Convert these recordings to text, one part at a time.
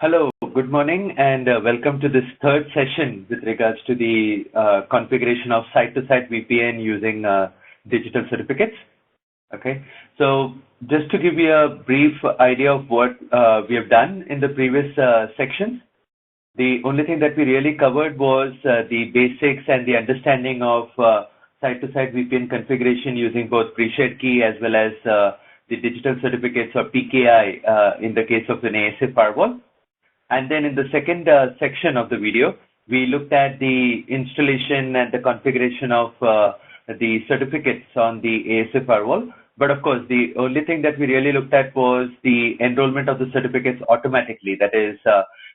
Hello, good morning, and welcome to this third session with regards to the configuration of site-to-site VPN using digital certificates. Okay, so just to give you a brief idea of what we have done in the previous sections, the only thing that we really covered was the basics and the understanding of site-to-site VPN configuration using both pre-shared key as well as the digital certificates or PKI in the case of an ASA firewall. And then in the second section of the video, we looked at the installation and the configuration of the certificates on the ASA firewall. But of course, the only thing that we really looked at was the enrollment of the certificates automatically. That is,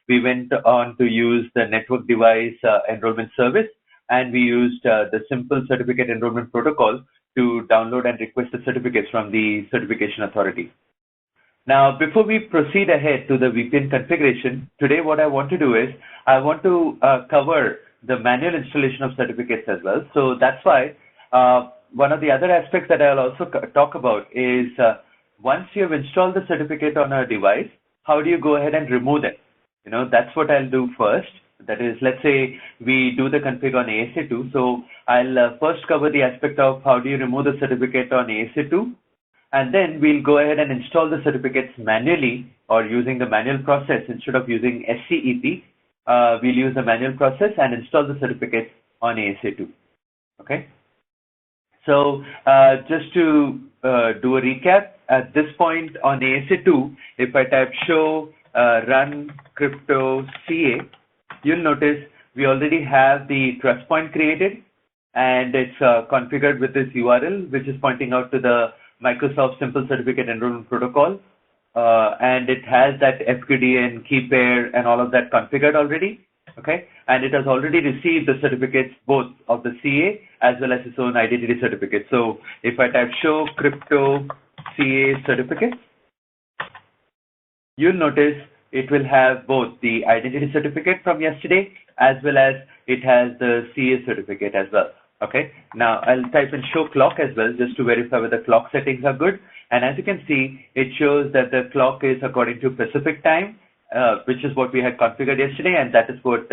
we went on to use the network device enrollment service, and we used the simple certificate enrollment protocol to download and request the certificates from the certification authority. Now, before we proceed ahead to the VPN configuration, today what I want to do is I want to cover the manual installation of certificates as well. So that's why one of the other aspects that I'll also talk about is once you have installed the certificate on a device, how do you go ahead and remove them? You know, that's what I'll do first. That is, let's say we do the config on ASA2. So I'll first cover the aspect of how do you remove the certificate on ASA2. And then we'll go ahead and install the certificates manually or using the manual process instead of using SCEP. We'll use the manual process and install the certificates on ASA2. Okay. So just to do a recap, at this point on ASA2, if I type show run crypto CA, you'll notice we already have the trust point created, and it's configured with this URL, which is pointing out to the Microsoft Simple Certificate Enrollment Protocol, and it has that FQDN key pair and all of that configured already. Okay, and it has already received the certificates both of the CA as well as its own identity certificate. So if I type show crypto CA certificate, you'll notice it will have both the identity certificate from yesterday as well as it has the CA certificate as well. Okay, now I'll type in show clock as well just to verify whether clock settings are good. And as you can see, it shows that the clock is according to Pacific time, which is what we had configured yesterday. And that is what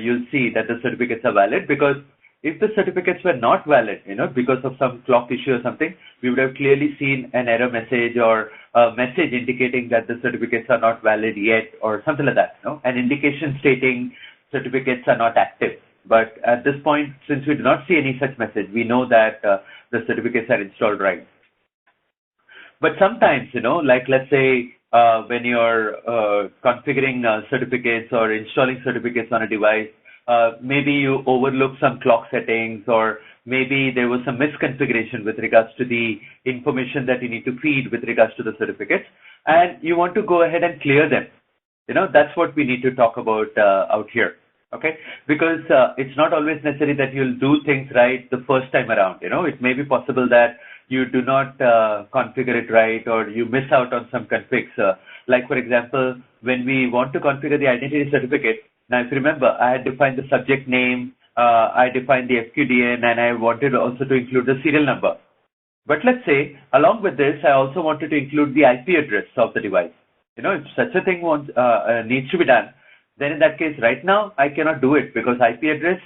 you'll see that the certificates are valid, because if the certificates were not valid, you know, because of some clock issue or something, we would have clearly seen an error message or a message indicating that the certificates are not valid yet or something like that, you know, an indication stating certificates are not active. But at this point, since we do not see any such message, we know that the certificates are installed right. But sometimes, you know, like let's say when you're configuring certificates or installing certificates on a device, maybe you overlook some clock settings, or maybe there was some misconfiguration with regards to the information that you need to feed with regards to the certificates, and you want to go ahead and clear them. You know, that's what we need to talk about out here. Okay, because it's not always necessary that you'll do things right the first time around. You know, it may be possible that you do not configure it right, or you miss out on some configs. Like for example, when we want to configure the identity certificate, now if you remember, I had defined the subject name, I defined the FQDN, and I wanted also to include the serial number. But let's say along with this, I also wanted to include the IP address of the device. You know, if such a thing needs to be done, then in that case, right now, I cannot do it because IP address,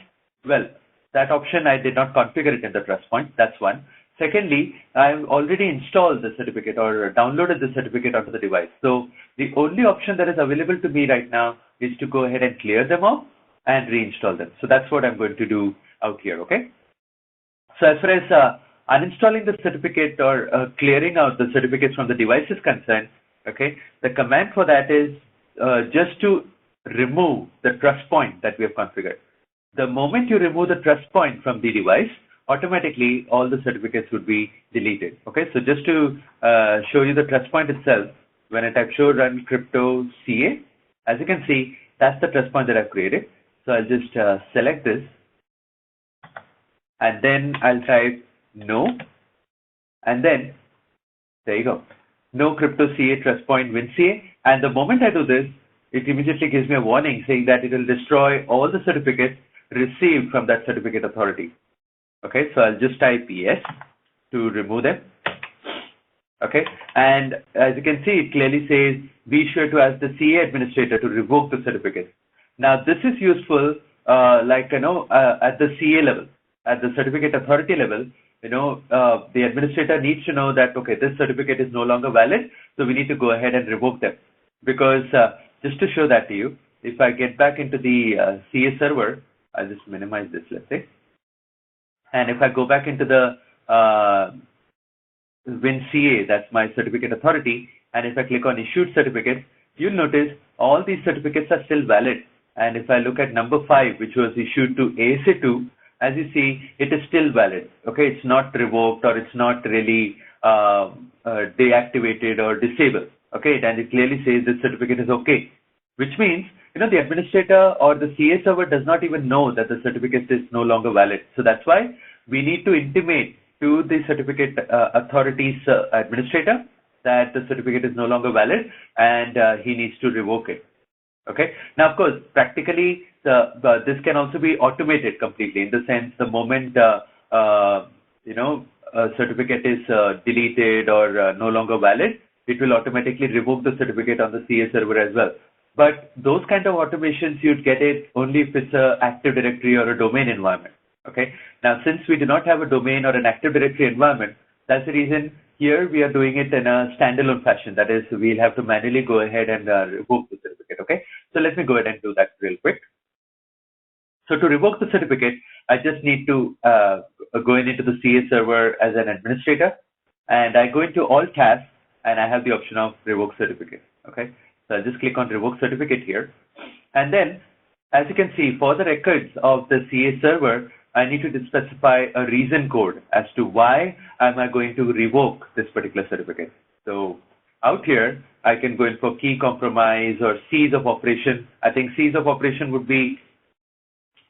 well, that option, I did not configure it in the trust point. That's one. Secondly, I've already installed the certificate or downloaded the certificate onto the device. So the only option that is available to me right now is to go ahead and clear them off and reinstall them. So that's what I'm going to do out here, okay? So as far as uninstalling the certificate or clearing out the certificates from the device is concerned, okay, the command for that is just to remove the trust point that we have configured. The moment you remove the trust point from the device, automatically all the certificates would be deleted. Okay, so just to show you the trust point itself, when I type show run crypto CA, as you can see, that's the trust point that I've created. So I'll just select this, and then I'll type no, and then there you go, no crypto CA trust point win CA. And the moment I do this, it immediately gives me a warning saying that it will destroy all the certificates received from that certificate authority. Okay, so I'll just type yes to remove them. Okay, and as you can see, it clearly says be sure to ask the CA administrator to revoke the certificate. Now, this is useful, at the CA level, at the certificate authority level. The administrator needs to know that, okay, this certificate is no longer valid, so we need to go ahead and revoke them. Because just to show that to you, if I get back into the CA server, I'll just minimize this, let's say. And if I go back into the WinCA, that's my certificate authority, and if I click on issued certificates, you'll notice all these certificates are still valid. And if I look at number 5, which was issued to ASA2, as you see, it is still valid. Okay, it's not revoked or it's not really deactivated or disabled. Okay, and it clearly says this certificate is okay, which means the administrator or the CA server does not even know that the certificate is no longer valid. So that's why we need to intimate to the certificate authority's administrator that the certificate is no longer valid and he needs to revoke it. Okay. Now, of course, practically, this can also be automated completely, in the sense the moment a certificate is deleted or no longer valid, it will automatically revoke the certificate on the CA server as well. But those kind of automations, you'd get it only if it's an Active Directory or a domain environment. Okay. Now, since we do not have a domain or an Active Directory environment, that's the reason here we are doing it in a standalone fashion. That is, we'll have to manually go ahead and revoke the certificate. Okay. So let me go ahead and do that real quick. So to revoke the certificate, I just need to go into the CA server as an administrator, and I go into all tasks, and I have the option of revoke certificate. Okay. So I'll just click on revoke certificate here. And then, as you can see, for the records of the CA server, I need to specify a reason code as to why am I going to revoke this particular certificate. So out here, I can go in for key compromise or cease of operation. I think cease of operation would be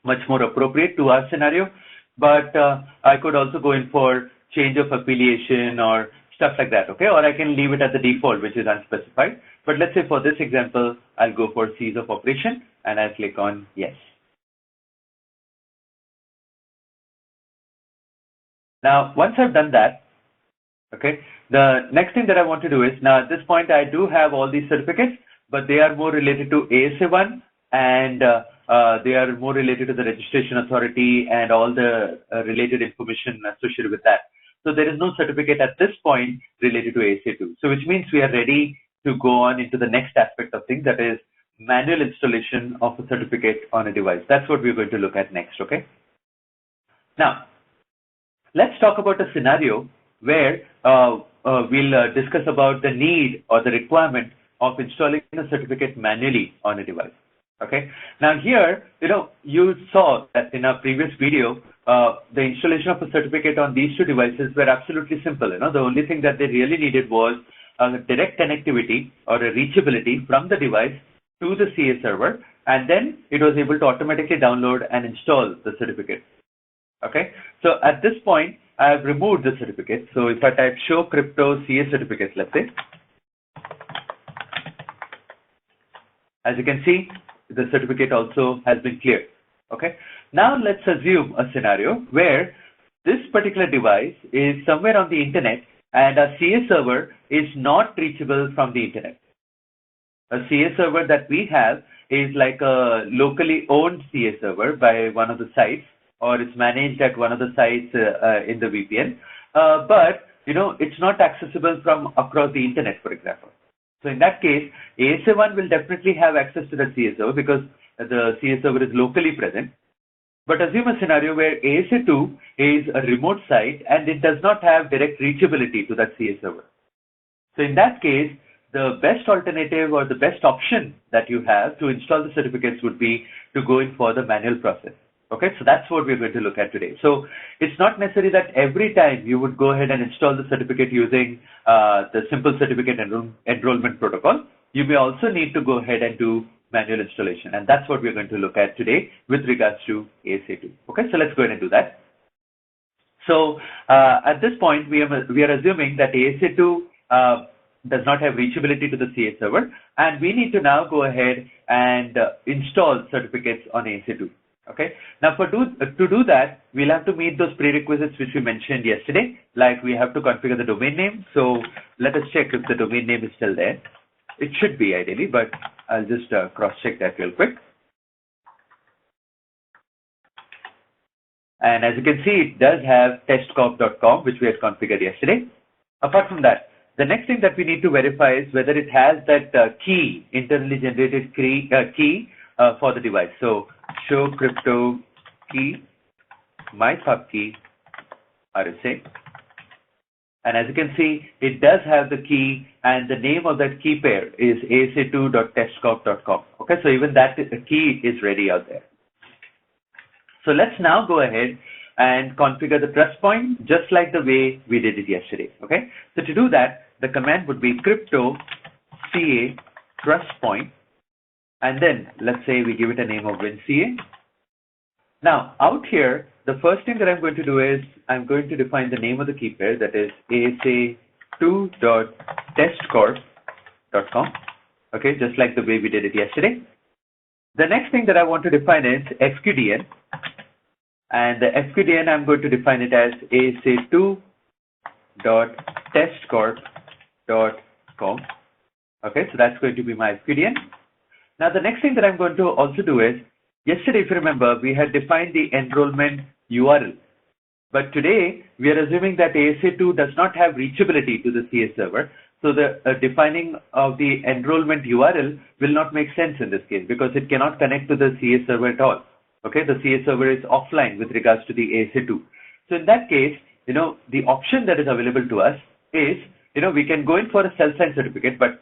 much more appropriate to our scenario, but I could also go in for change of affiliation or stuff like that, okay? Or I can leave it at the default, which is unspecified. But let's say for this example, I'll go for cease of operation and I'll click on yes. Now, once I've done that, okay, the next thing that I want to do is, now at this point, I do have all these certificates, but they are more related to ASA1 and they are more related to the registration authority and all the related information associated with that. So there is no certificate at this point related to ASA2. So which means we are ready to go on into the next aspect of things, that is manual installation of a certificate on a device. That's what we're going to look at next, okay? Now, let's talk about a scenario where we'll discuss about the need or the requirement of installing a certificate manually on a device. Okay. Now here, you saw that in our previous video, the installation of a certificate on these two devices were absolutely simple. The only thing that they really needed was a direct connectivity or a reachability from the device to the CA server, and then it was able to automatically download and install the certificate. Okay. So at this point, I have removed the certificate. So if I type show crypto CA certificate, let's say, as you can see, the certificate also has been cleared. Okay. Now let's assume a scenario where this particular device is somewhere on the internet and a CA server is not reachable from the internet. A CA server that we have is like a locally owned CA server by one of the sites, or it's managed at one of the sites in the VPN, but it's not accessible from across the internet, for example. So in that case, ASA1 will definitely have access to the CA server because the CA server is locally present. But assume a scenario where ASA2 is a remote site and it does not have direct reachability to that CA server. So in that case, the best alternative or the best option that you have to install the certificates would be to go in for the manual process. Okay, so that's what we're going to look at today. So it's not necessary that every time you would go ahead and install the certificate using the simple certificate enrollment protocol. You may also need to go ahead and do manual installation, and that's what we're going to look at today with regards to ASA2. Okay, so let's go ahead and do that. So at this point, we are assuming that ASA2 does not have reachability to the CA server, and we need to now go ahead and install certificates on ASA2. Okay. Now, to do that, we'll have to meet those prerequisites which we mentioned yesterday. Like we have to configure the domain name. So let us check if the domain name is still there. It should be ideally, but I'll just cross-check that real quick. And as you can see, it does have testcorp.com, which we had configured yesterday. Apart from that, the next thing that we need to verify is whether it has that key, internally generated key for the device. So show crypto key, my pub key, RSA. And as you can see, it does have the key, and the name of that key pair is asa2.testcorp.com. Okay, so even that key is ready out there. So let's now go ahead and configure the trust point just like the way we did it yesterday. Okay, so to do that, the command would be crypto ca trust point, and then let's say we give it a name of WinCA. Now out here, the first thing that I'm going to do is I'm going to define the name of the key pair, that is asa2.testcorp.com. Okay, just like the way we did it yesterday. The next thing that I want to define is FQDN, and the FQDN I'm going to define it as asa2.testcorp.com. Okay, so that's going to be my FQDN. Now the next thing that I'm going to also do is, yesterday if you remember, we had defined the enrollment URL, but today we are assuming that ASA2 does not have reachability to the CA server. So the defining of the enrollment URL will not make sense in this case because it cannot connect to the CA server at all. Okay, the CA server is offline with regards to the ASA2. So in that case, the option that is available to us is, we can go in for a self-signed certificate, but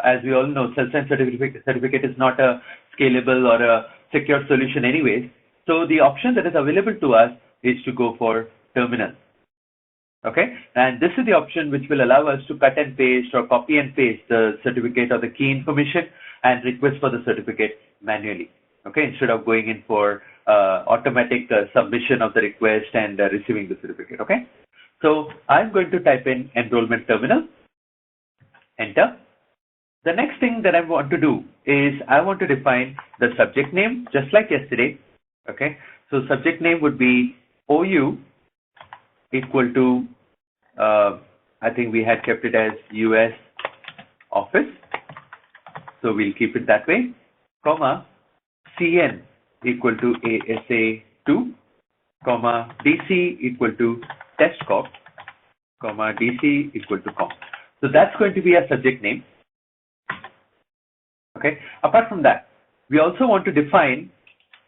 as we all know, self-signed certificate is not a scalable or a secure solution anyways. So the option that is available to us is to go for terminal. Okay, and this is the option which will allow us to cut and paste or copy and paste the certificate or the key information and request for the certificate manually. Okay, instead of going in for automatic submission of the request and receiving the certificate. Okay, so I'm going to type in enrollment terminal, enter. The next thing that I want to do is I want to define the subject name just like yesterday. Okay, so subject name would be OU equal to, I think we had kept it as US office. So we'll keep it that way, comma, CN equal to ASA2, comma, DC equal to testcorp, comma, DC equal to com. So that's going to be a subject name. Okay. Apart from that, we also want to define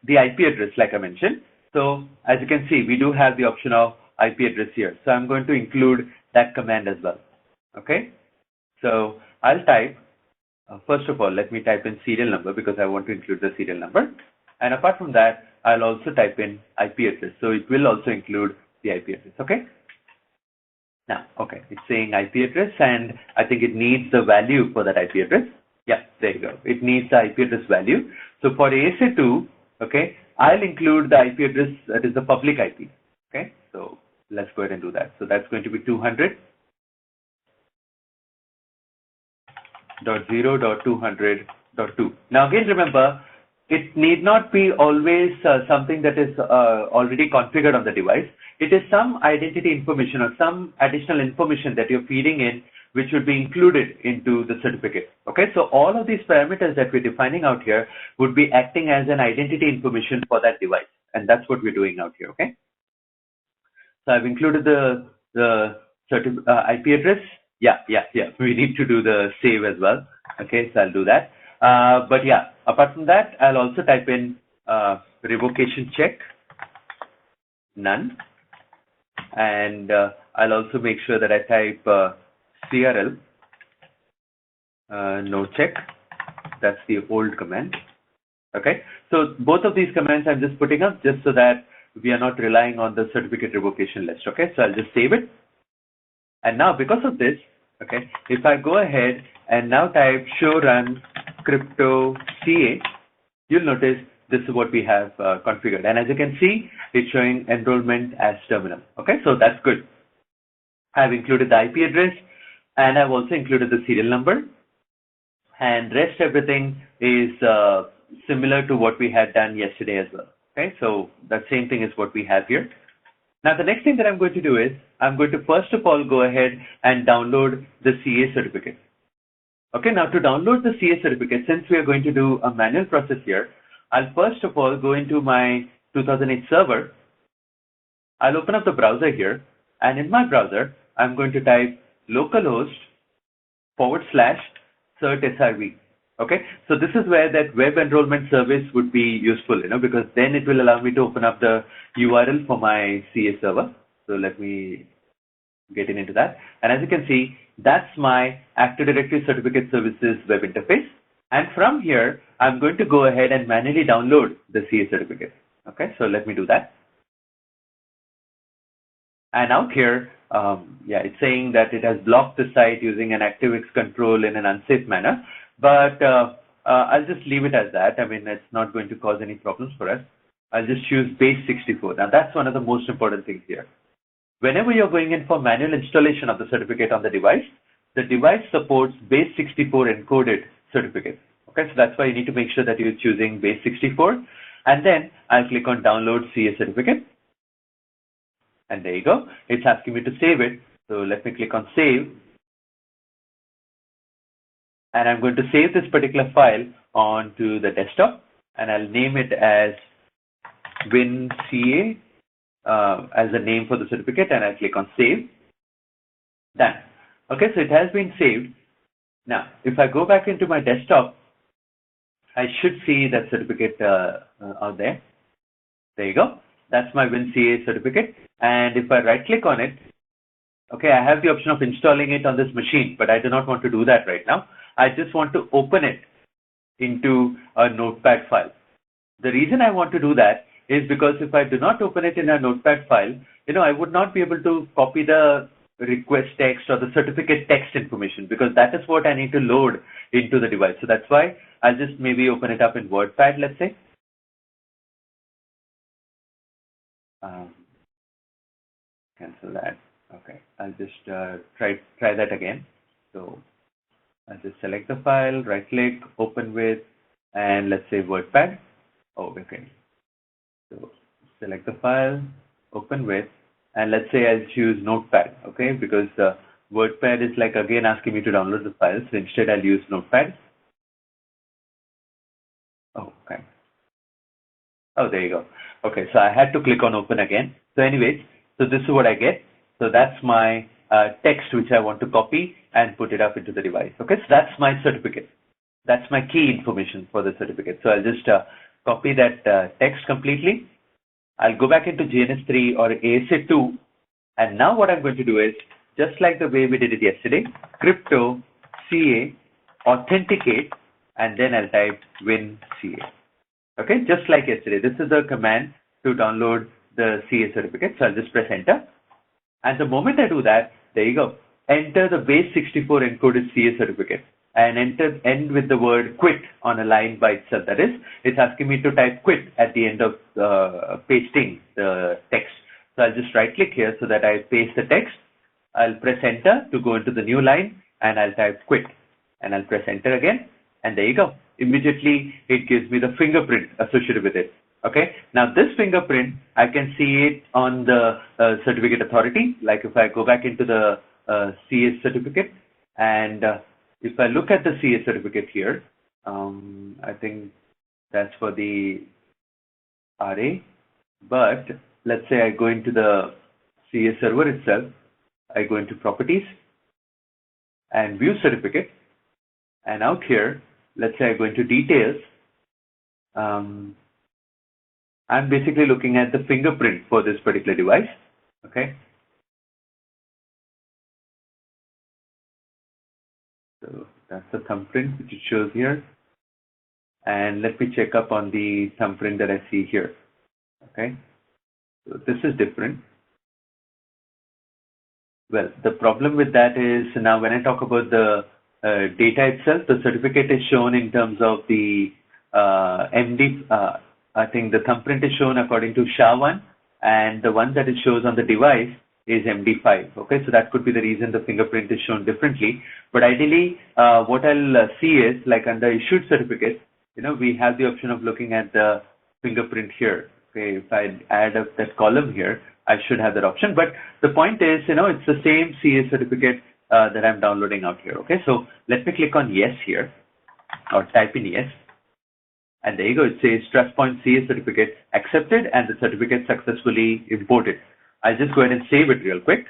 the IP address like I mentioned. So as you can see, we do have the option of IP address here. So I'm going to include that command as well. Okay. So I'll type, first of all, let me type in serial number because I want to include the serial number. And apart from that, I'll also type in IP address. So it will also include the IP address. Okay. Now, okay, it's saying IP address and I think it needs the value for that IP address. Yeah, there you go. It needs the IP address value. So for ASA2, okay, I'll include the IP address that is the public IP. Okay, so let's go ahead and do that. So that's going to be 200.0.200.2. Now again, remember, it need not be always something that is already configured on the device. It is some identity information or some additional information that you're feeding in, which would be included into the certificate. Okay, so all of these parameters that we're defining out here would be acting as an identity information for that device. And that's what we're doing out here. Okay, so I've included the IP address. Yeah. We need to do the save as well. Okay, so I'll do that. But yeah, apart from that, I'll also type in revocation check, none. And I'll also make sure that I type CRL, no check. That's the old command. Okay, so both of these commands I'm just putting up just so that we are not relying on the certificate revocation list. Okay, so I'll just save it. And now because of this, okay, if I go ahead and now type show run crypto CA, you'll notice this is what we have configured. And as you can see, it's showing enrollment as terminal. Okay, so that's good. I've included the IP address and I've also included the serial number. And rest everything is similar to what we had done yesterday as well. Okay, so that same thing is what we have here. Now, the next thing that I'm going to do is I'm going to first of all go ahead and download the CA certificate. Okay, now to download the CA certificate, since we are going to do a manual process here, I'll first of all go into my 2008 server. I'll open up the browser here, and in my browser, I'm going to type localhost/cert-srv. Okay, so this is where that web enrollment service would be useful, because then it will allow me to open up the URL for my CA server. So let me get into that. And as you can see, that's my Active Directory Certificate Services web interface. And from here, I'm going to go ahead and manually download the CA certificate. Okay, so let me do that. And out here, it's saying that it has blocked the site using an ActiveX control in an unsafe manner. But I'll just leave it as that. I mean, it's not going to cause any problems for us. I'll just choose base 64. Now, that's one of the most important things here. Whenever you're going in for manual installation of the certificate on the device supports base 64 encoded certificate. Okay, so that's why you need to make sure that you're choosing base 64. And then I'll click on download CA certificate. And there you go. It's asking me to save it. So let me click on save. And I'm going to save this particular file onto the desktop, and I'll name it as WinCA as the name for the certificate, and I'll click on save. Done. Okay, so it has been saved. Now, if I go back into my desktop, I should see that certificate out there. There you go. That's my WinCA certificate. And if I right click on it, okay, I have the option of installing it on this machine, but I do not want to do that right now. I just want to open it into a notepad file. The reason I want to do that is because if I do not open it in a notepad file, I would not be able to copy the request text or the certificate text information, because that is what I need to load into the device. So that's why I'll just maybe open it up in WordPad, let's say. Cancel that. Okay, I'll just try that again. So I'll just select the file, right click, open with, and let's say WordPad. Oh, okay. So select the file, open with, and let's say I'll choose Notepad, okay, because WordPad is like again asking me to download the file. So instead I'll use Notepad. Oh, okay. Oh, there you go. Okay, so I had to click on open again. So anyways, so this is what I get. So that's my text which I want to copy and put it up into the device. Okay, so that's my certificate. That's my key information for the certificate. So I'll just copy that text completely. I'll go back into GNS3 or ASA2. And now what I'm going to do is, just like the way we did it yesterday, crypto CA authenticate, and then I'll type WinCA. Okay, just like yesterday. This is the command to download the CA certificate. So I'll just press enter. And the moment I do that, there you go. Enter the base 64 encoded CA certificate and end with the word quit on a line by itself. That is, it's asking me to type quit at the end of pasting the text. So I'll just right click here so that I paste the text. I'll press enter to go into the new line, and I'll type quit, and I'll press enter again. And there you go. Immediately, it gives me the fingerprint associated with it. Okay. Now this fingerprint, I can see it on the certificate authority. Like if I go back into the CA certificate, and if I look at the CA certificate here, I think that's for the RA. But let's say I go into the CA server itself. I go into properties and view certificate. And out here, let's say I go into details. I'm basically looking at the fingerprint for this particular device. Okay. So that's the thumbprint which it shows here. And let me check up on the thumbprint that I see here. Okay. So this is different. Well, the problem with that is now when I talk about the data itself, the certificate is shown in terms of the MD. I think the thumbprint is shown according to SHA-1, and the one that it shows on the device is MD5. Okay, so that could be the reason the fingerprint is shown differently. But ideally, what I'll see is like under issued certificate, we have the option of looking at the fingerprint here. Okay, if I add up that column here, I should have that option. But the point is, it's the same CA certificate that I'm downloading out here. Okay, so let me click on yes here, or type in yes. And there you go, it says TrustPoint CA certificate accepted and the certificate successfully imported. I'll just go ahead and save it real quick.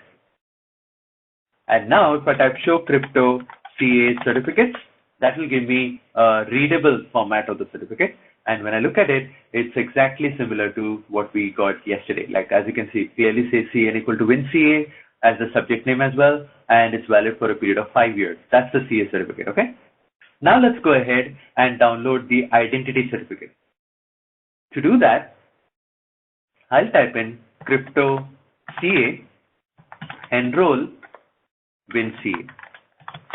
And now if I type show crypto CA certificates, that will give me a readable format of the certificate. And when I look at it, it's exactly similar to what we got yesterday. Like as you can see, it clearly says CN equal to WinCA as the subject name as well, and it's valid for a period of 5 years. That's the CA certificate, okay? Now let's go ahead and download the identity certificate. To do that, I'll type in crypto CA enroll WinCA.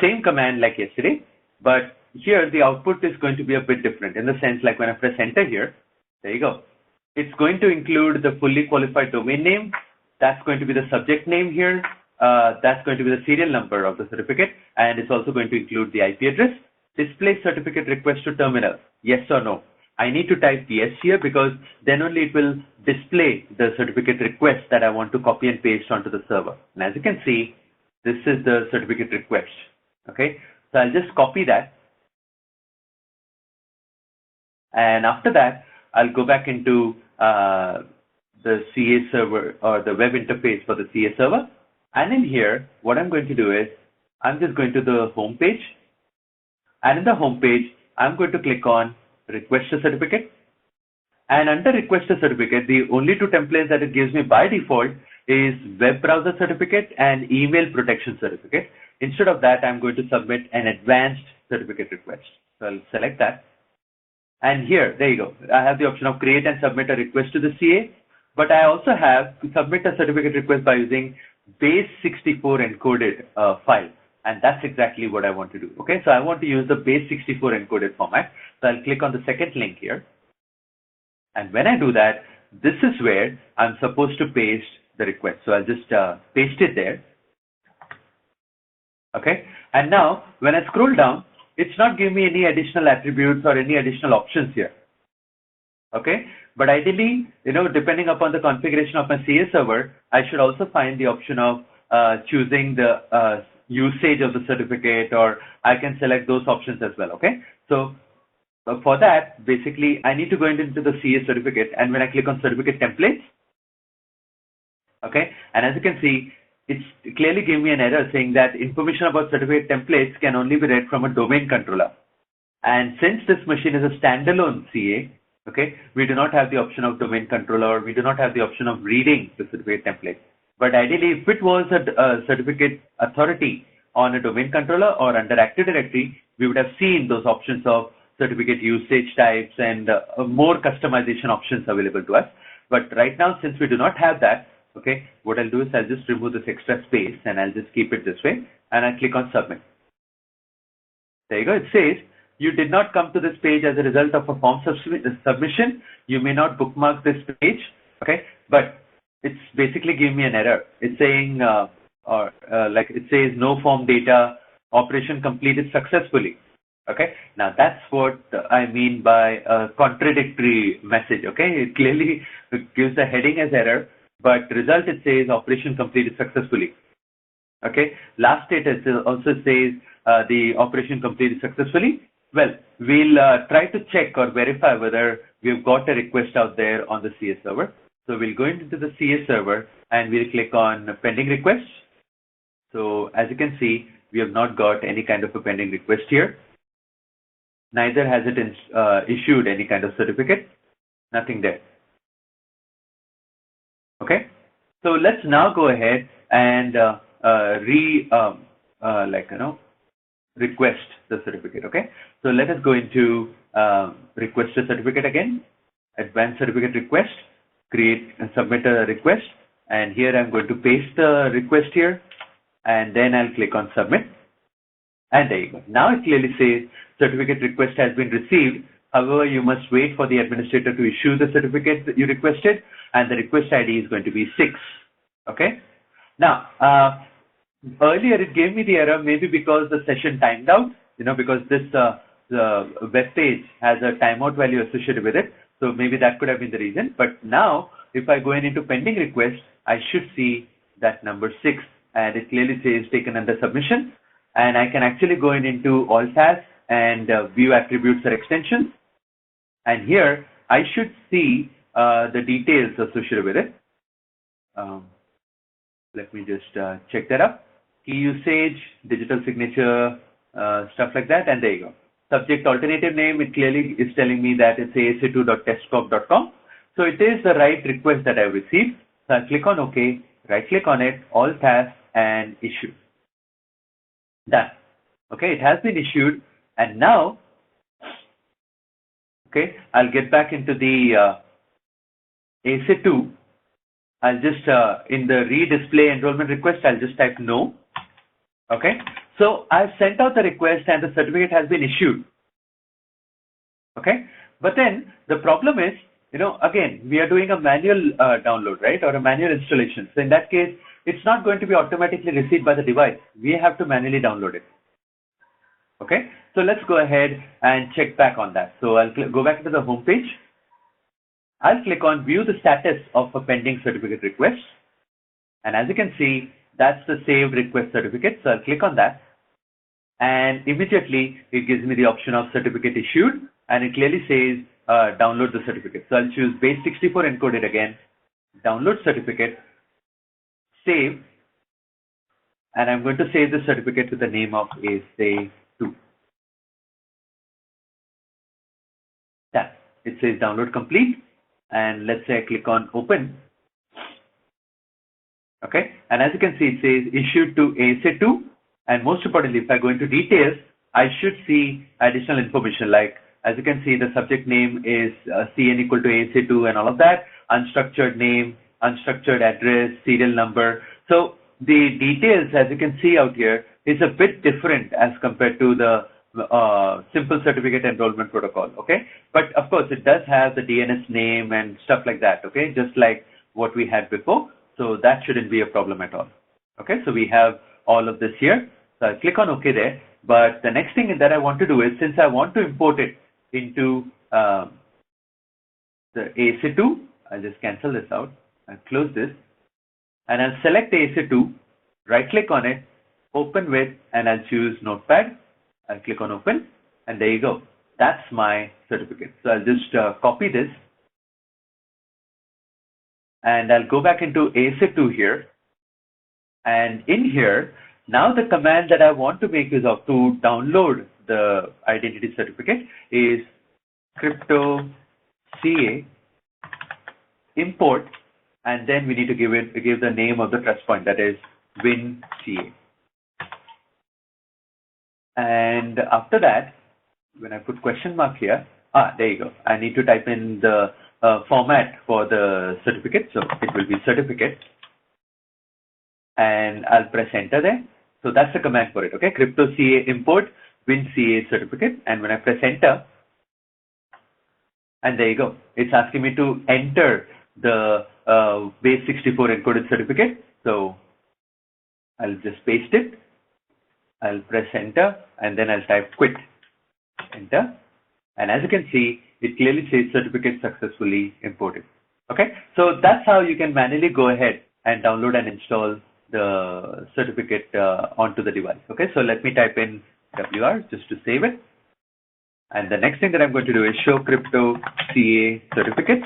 Same command like yesterday, but here the output is going to be a bit different in the sense like when I press enter here, there you go. It's going to include the fully qualified domain name. That's going to be the subject name here. That's going to be the serial number of the certificate, and it's also going to include the IP address. Display certificate request to terminal, yes or no. I need to type yes here because then only it will display the certificate request that I want to copy and paste onto the server. And as you can see, this is the certificate request. Okay, so I'll just copy that. And after that, I'll go back into the CA server or the web interface for the CA server. And in here, what I'm going to do is I'm just going to the home page. And in the home page, I'm going to click on request a certificate. And under request a certificate, the only two templates that it gives me by default is web browser certificate and email protection certificate. Instead of that, I'm going to submit an advanced certificate request. So I'll select that. And here, there you go. I have the option of create and submit a request to the CA, but I also have to submit a certificate request by using base64 encoded file. And that's exactly what I want to do. Okay, so I want to use the base64 encoded format. So I'll click on the second link here. And when I do that, this is where I'm supposed to paste the request. So I'll just paste it there. Okay, and now when I scroll down, it's not giving me any additional attributes or any additional options here. Okay, but ideally, depending upon the configuration of my CA server, I should also find the option of choosing the usage of the certificate, or I can select those options as well. Okay, so for that, basically, I need to go into the CA certificate, and when I click on certificate templates, okay, and as you can see, it's clearly giving me an error saying that information about certificate templates can only be read from a domain controller. And since this machine is a standalone CA, okay, we do not have the option of domain controller. We do not have the option of reading the certificate template. But ideally, if it was a certificate authority on a domain controller or under Active Directory, we would have seen those options of certificate usage types and more customization options available to us. But right now, since we do not have that, okay, what I'll do is I'll just remove this extra space and I'll just keep it this way, and I click on submit. There you go. It says you did not come to this page as a result of a form submission. You may not bookmark this page. Okay, but it's basically giving me an error. It's saying like it says no form data, operation completed successfully. Okay, now that's what I mean by a contradictory message. Okay, it clearly gives the heading as error, but result it says operation completed successfully. Okay, last status also says the operation completed successfully. Well, we'll try to check or verify whether we've got a request out there on the CA server. So we'll go into the CA server and we'll click on pending requests. So as you can see, we have not got any kind of a pending request here. Neither has it issued any kind of certificate. Nothing there. Okay. So let's now go ahead and request the certificate. Okay. So let us go into request a certificate again. Advanced certificate request. Create and submit a request, and here I'm going to paste the request here, and then I'll click on submit, and there you go. Now it clearly says certificate request has been received. However, you must wait for the administrator to issue the certificate that you requested, and the request ID is going to be 6. Okay. Now earlier it gave me the error maybe because the session timed out, because this the web page has a timeout value associated with it. So maybe that could have been the reason. But now, if I go into pending request, I should see that number 6, and it clearly says taken under submission. And I can actually go into all tasks and view attributes or extensions. And here, I should see the details associated with it. Let me just check that up. Key usage, digital signature, stuff like that, and there you go. Subject alternative name, it clearly is telling me that it's asa2.testcorp.com. So it is the right request that I've received. So I'll click on OK, right click on it, all tasks, and issue. Done. Okay, it has been issued, and now, okay, I'll get back into the ASA2. I'll just, in the redisplay enrollment request, I'll just type no. Okay, so I've sent out the request and the certificate has been issued. Okay, but then the problem is, again, we are doing a manual download, right, or a manual installation. So in that case, it's not going to be automatically received by the device. We have to manually download it. Okay, so let's go ahead and check back on that. So I'll go back to the home page. I'll click on view the status of a pending certificate request. And as you can see, that's the saved request certificate. So I'll click on that. And immediately it gives me the option of certificate issued. And it clearly says download the certificate. So I'll choose base64 encoded again, download certificate, save. And I'm going to save the certificate with the name of ASA2. Done. It says download complete. And let's say I click on open. Okay, and as you can see, it says issued to ASA2. And most importantly, if I go into details, I should see additional information like, as you can see, the subject name is CN equal to ASA2 and all of that, unstructured name, unstructured address, serial number. So the details, as you can see out here, is a bit different as compared to the simple certificate enrollment protocol. Okay, but of course it does have the DNS name and stuff like that. Okay, just like what we had before. So that shouldn't be a problem at all. Okay, so we have all of this here. So I click on OK there. But the next thing that I want to do is, since I want to import it into the ASA2, I'll just cancel this out and close this. And I'll select ASA2, right click on it, open with, and I'll choose Notepad. I'll click on open, and there you go. That's my certificate. So I'll just copy this. And I'll go back into ASA2 here. And in here, now the command that I want to make use of to download the identity certificate is crypto CA import, and then we need to give the name of the trust point, that is WinCA. And after that, when I put question mark here, there you go. I need to type in the format for the certificate. So it will be certificate. And I'll press enter there. So that's the command for it. Okay, crypto CA import WinCA certificate. And when I press enter, and there you go. It's asking me to enter the base64 encoded certificate. So I'll just paste it. I'll press enter, and then I'll type quit. Enter. And as you can see, it clearly says certificate successfully imported. Okay, so that's how you can manually go ahead and download and install the certificate onto the device. Okay, so let me type in WR just to save it. And the next thing that I'm going to do is show crypto CA certificates.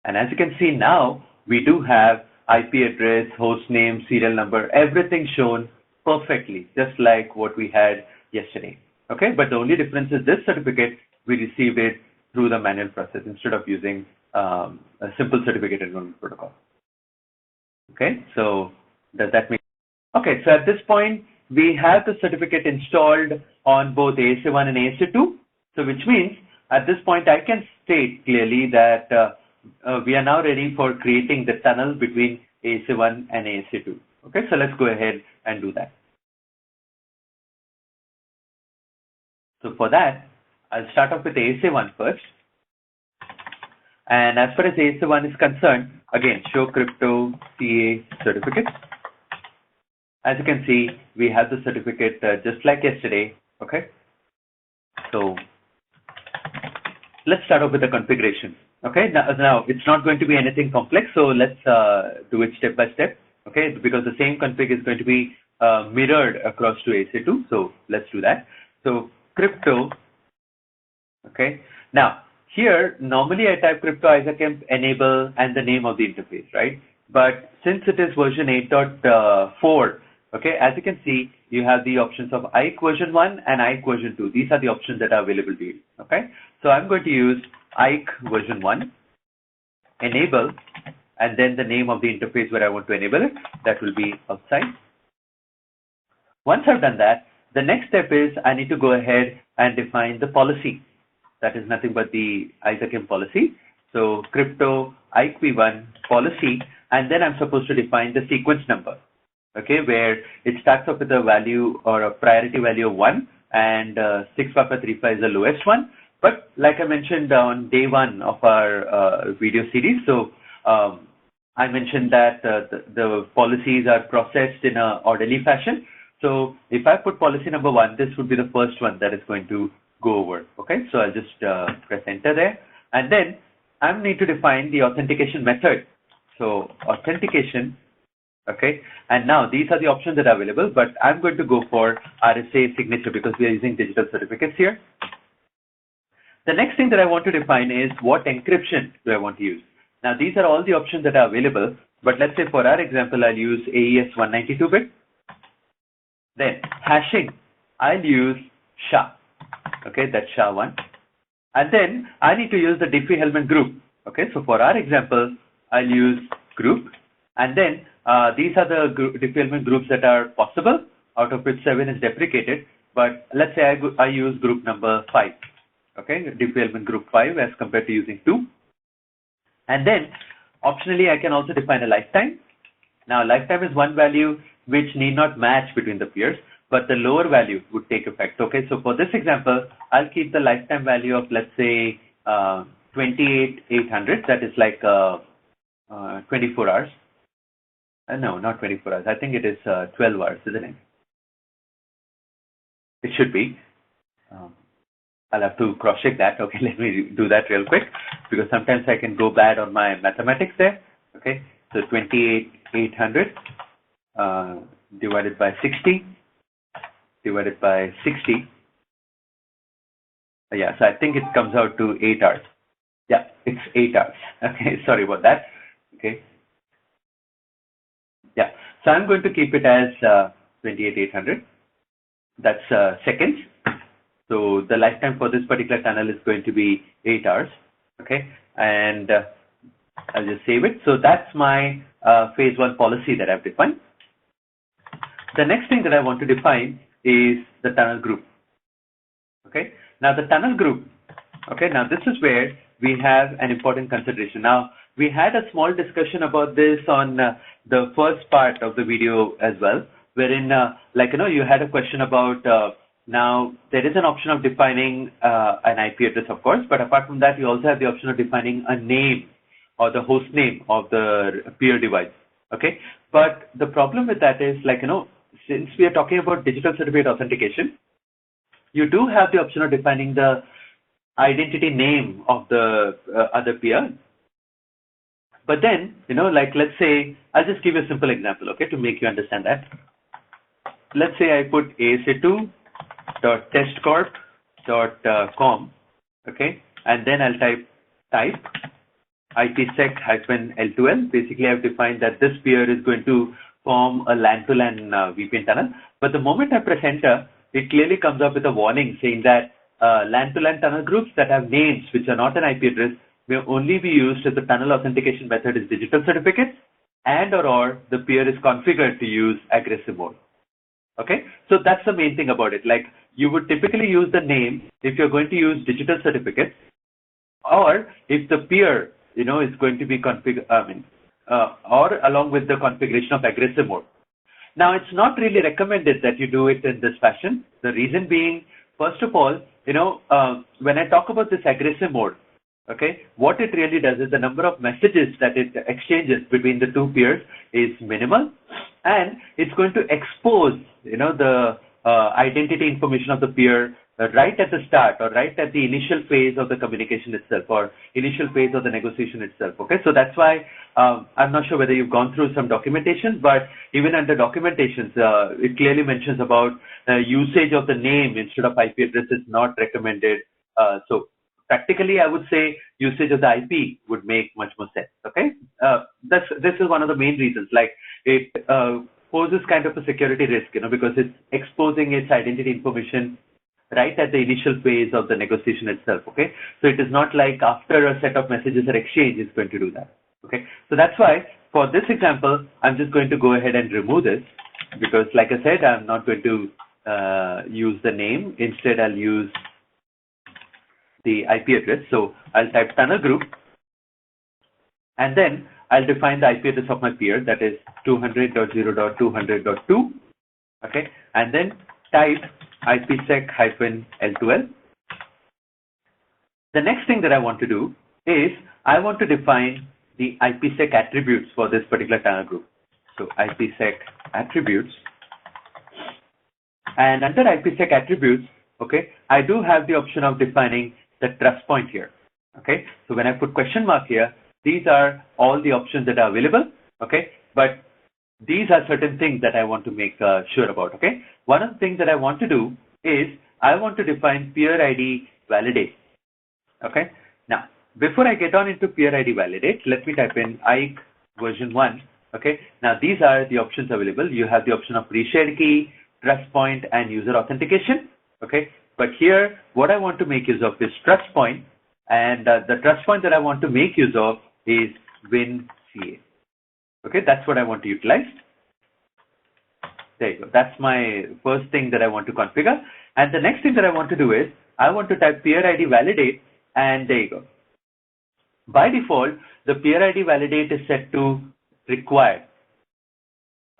And as you can see now, we do have IP address, host name, serial number, everything shown perfectly, just like what we had yesterday. Okay, but the only difference is this certificate, we received it through the manual process instead of using a simple certificate enrollment protocol. Okay, so does that make sense? Okay, so at this point, we have the certificate installed on both ASA1 and ASA2. So which means at this point, I can state clearly that we are now ready for creating the tunnel between ASA1 and ASA2. Okay, so let's go ahead and do that. So for that, I'll start off with ASA1 first. And as far as ASA1 is concerned, again, show crypto CA certificate. As you can see, we have the certificate just like yesterday. Okay. So let's start off with the configuration. Okay, now it's not going to be anything complex, so let's do it step by step. Okay, because the same config is going to be mirrored across to ASA2. So let's do that. So crypto. Okay, now here normally I type crypto ISACamp enable and the name of the interface, right? But since it is version 8.4, okay, as you can see, you have the options of IKE version 1 and IKE version 2. These are the options that are available to you. Okay, so I'm going to use IKE version 1, enable, and then the name of the interface where I want to enable it. That will be outside. Once I've done that, the next step is I need to go ahead and define the policy. That is nothing but the ISACamp policy. So crypto IKE v1 policy, and then I'm supposed to define the sequence number. Okay, where it starts off with a value or a priority value of 1, and 65535 is the lowest one. But like I mentioned on day 1 of our video series, so I mentioned that the policies are processed in an orderly fashion. So if I put policy number 1, this would be the first one that is going to go over. Okay, so I'll just press enter there, and then I need to define the authentication method. So authentication. Okay, and now these are the options that are available, but I'm going to go for RSA signature because we are using digital certificates here. The next thing that I want to define is what encryption do I want to use. Now these are all the options that are available, but let's say for our example, I'll use AES 192-bit. Then hashing, I'll use SHA. Okay, that's SHA-1. And then I need to use the Diffie-Hellman group. Okay, so for our example, I'll use group, and then these are the Diffie-Hellman groups that are possible, out of which 7 is deprecated. But let's say I use group number 5. Okay, Diffie-Hellman group 5 as compared to using 2. And then optionally, I can also define a lifetime. Now, lifetime is one value which need not match between the peers, but the lower value would take effect. Okay, so for this example, I'll keep the lifetime value of, let's say, 28,800. That is like 24 hours. No, not 24 hours. I think it is 12 hours, isn't it? It should be. I'll have to cross-check that. Okay, let me do that real quick because sometimes I can go bad on my mathematics there. Okay, so 28,800 divided by 60 divided by 60. Yeah, so I think it comes out to 8 hours. Yeah, it's 8 hours. Okay, sorry about that. Okay. Yeah, so I'm going to keep it as 28,800. That's seconds. So the lifetime for this particular tunnel is going to be 8 hours. Okay, and I'll just save it. So that's my phase 1 policy that I've defined. The next thing that I want to define is the tunnel group. Okay, now the tunnel group. Okay, now this is where we have an important consideration. Now we had a small discussion about this on the first part of the video as well, wherein you had a question about now there is an option of defining an IP address, of course, but apart from that, you also have the option of defining a name or the host name of the peer device. Okay, but the problem with that is, since we are talking about digital certificate authentication, you do have the option of defining the identity name of the other peer. But then, let's say, I'll just give you a simple example, okay, to make you understand that. Let's say I put asa2.testcorp.com, okay, and then I'll type IPsec-L2L. Basically, I've defined that this peer is going to form a LAN-to-LAN VPN tunnel. But the moment I press enter, it clearly comes up with a warning saying that LAN-to-LAN tunnel groups that have names which are not an IP address may only be used if the tunnel authentication method is digital certificates and or the peer is configured to use aggressive mode. Okay, so that's the main thing about it. Like, you would typically use the name if you're going to use digital certificates, or if the peer, is going to be configured, or along with the configuration of aggressive mode. Now, it's not really recommended that you do it in this fashion. The reason being, first of all, when I talk about this aggressive mode, okay, what it really does is the number of messages that it exchanges between the two peers is minimal, and it's going to expose, the identity information of the peer right at the start or right at the initial phase of the communication itself or initial phase of the negotiation itself. Okay, so that's why I'm not sure whether you've gone through some documentation, but even under documentations, it clearly mentions about usage of the name instead of IP address is not recommended. So practically, I would say usage of the IP would make much more sense. Okay, this is one of the main reasons. Like it poses kind of a security risk, because it's exposing its identity information right at the initial phase of the negotiation itself. Okay, so it is not like after a set of messages are exchanged, it's going to do that. Okay, so that's why for this example, I'm just going to go ahead and remove this because, like I said, I'm not going to use the name. Instead, I'll use the IP address. So I'll type tunnel group, and then I'll define the IP address of my peer, that is 200.0.200.2. Okay, and then type IPsec-L2L. The next thing that I want to do is I want to define the IPsec attributes for this particular tunnel group. So IPsec attributes, and under IPsec attributes, okay, I do have the option of defining the trust point here. Okay, so when I put question mark here, these are all the options that are available. Okay, but these are certain things that I want to make sure about. Okay, one of the things that I want to do is I want to define peer ID validate. Okay, now before I get on into peer ID validate, let me type in IKE version 1. Okay, now these are the options available. You have the option of pre-shared key, trust point, and user authentication. Okay, but here what I want to make use of is trust point, and the trust point that I want to make use of is WinCA. Okay, that's what I want to utilize. There you go. That's my first thing that I want to configure. And the next thing that I want to do is I want to type peer ID validate, and there you go. By default, the peer ID validate is set to required.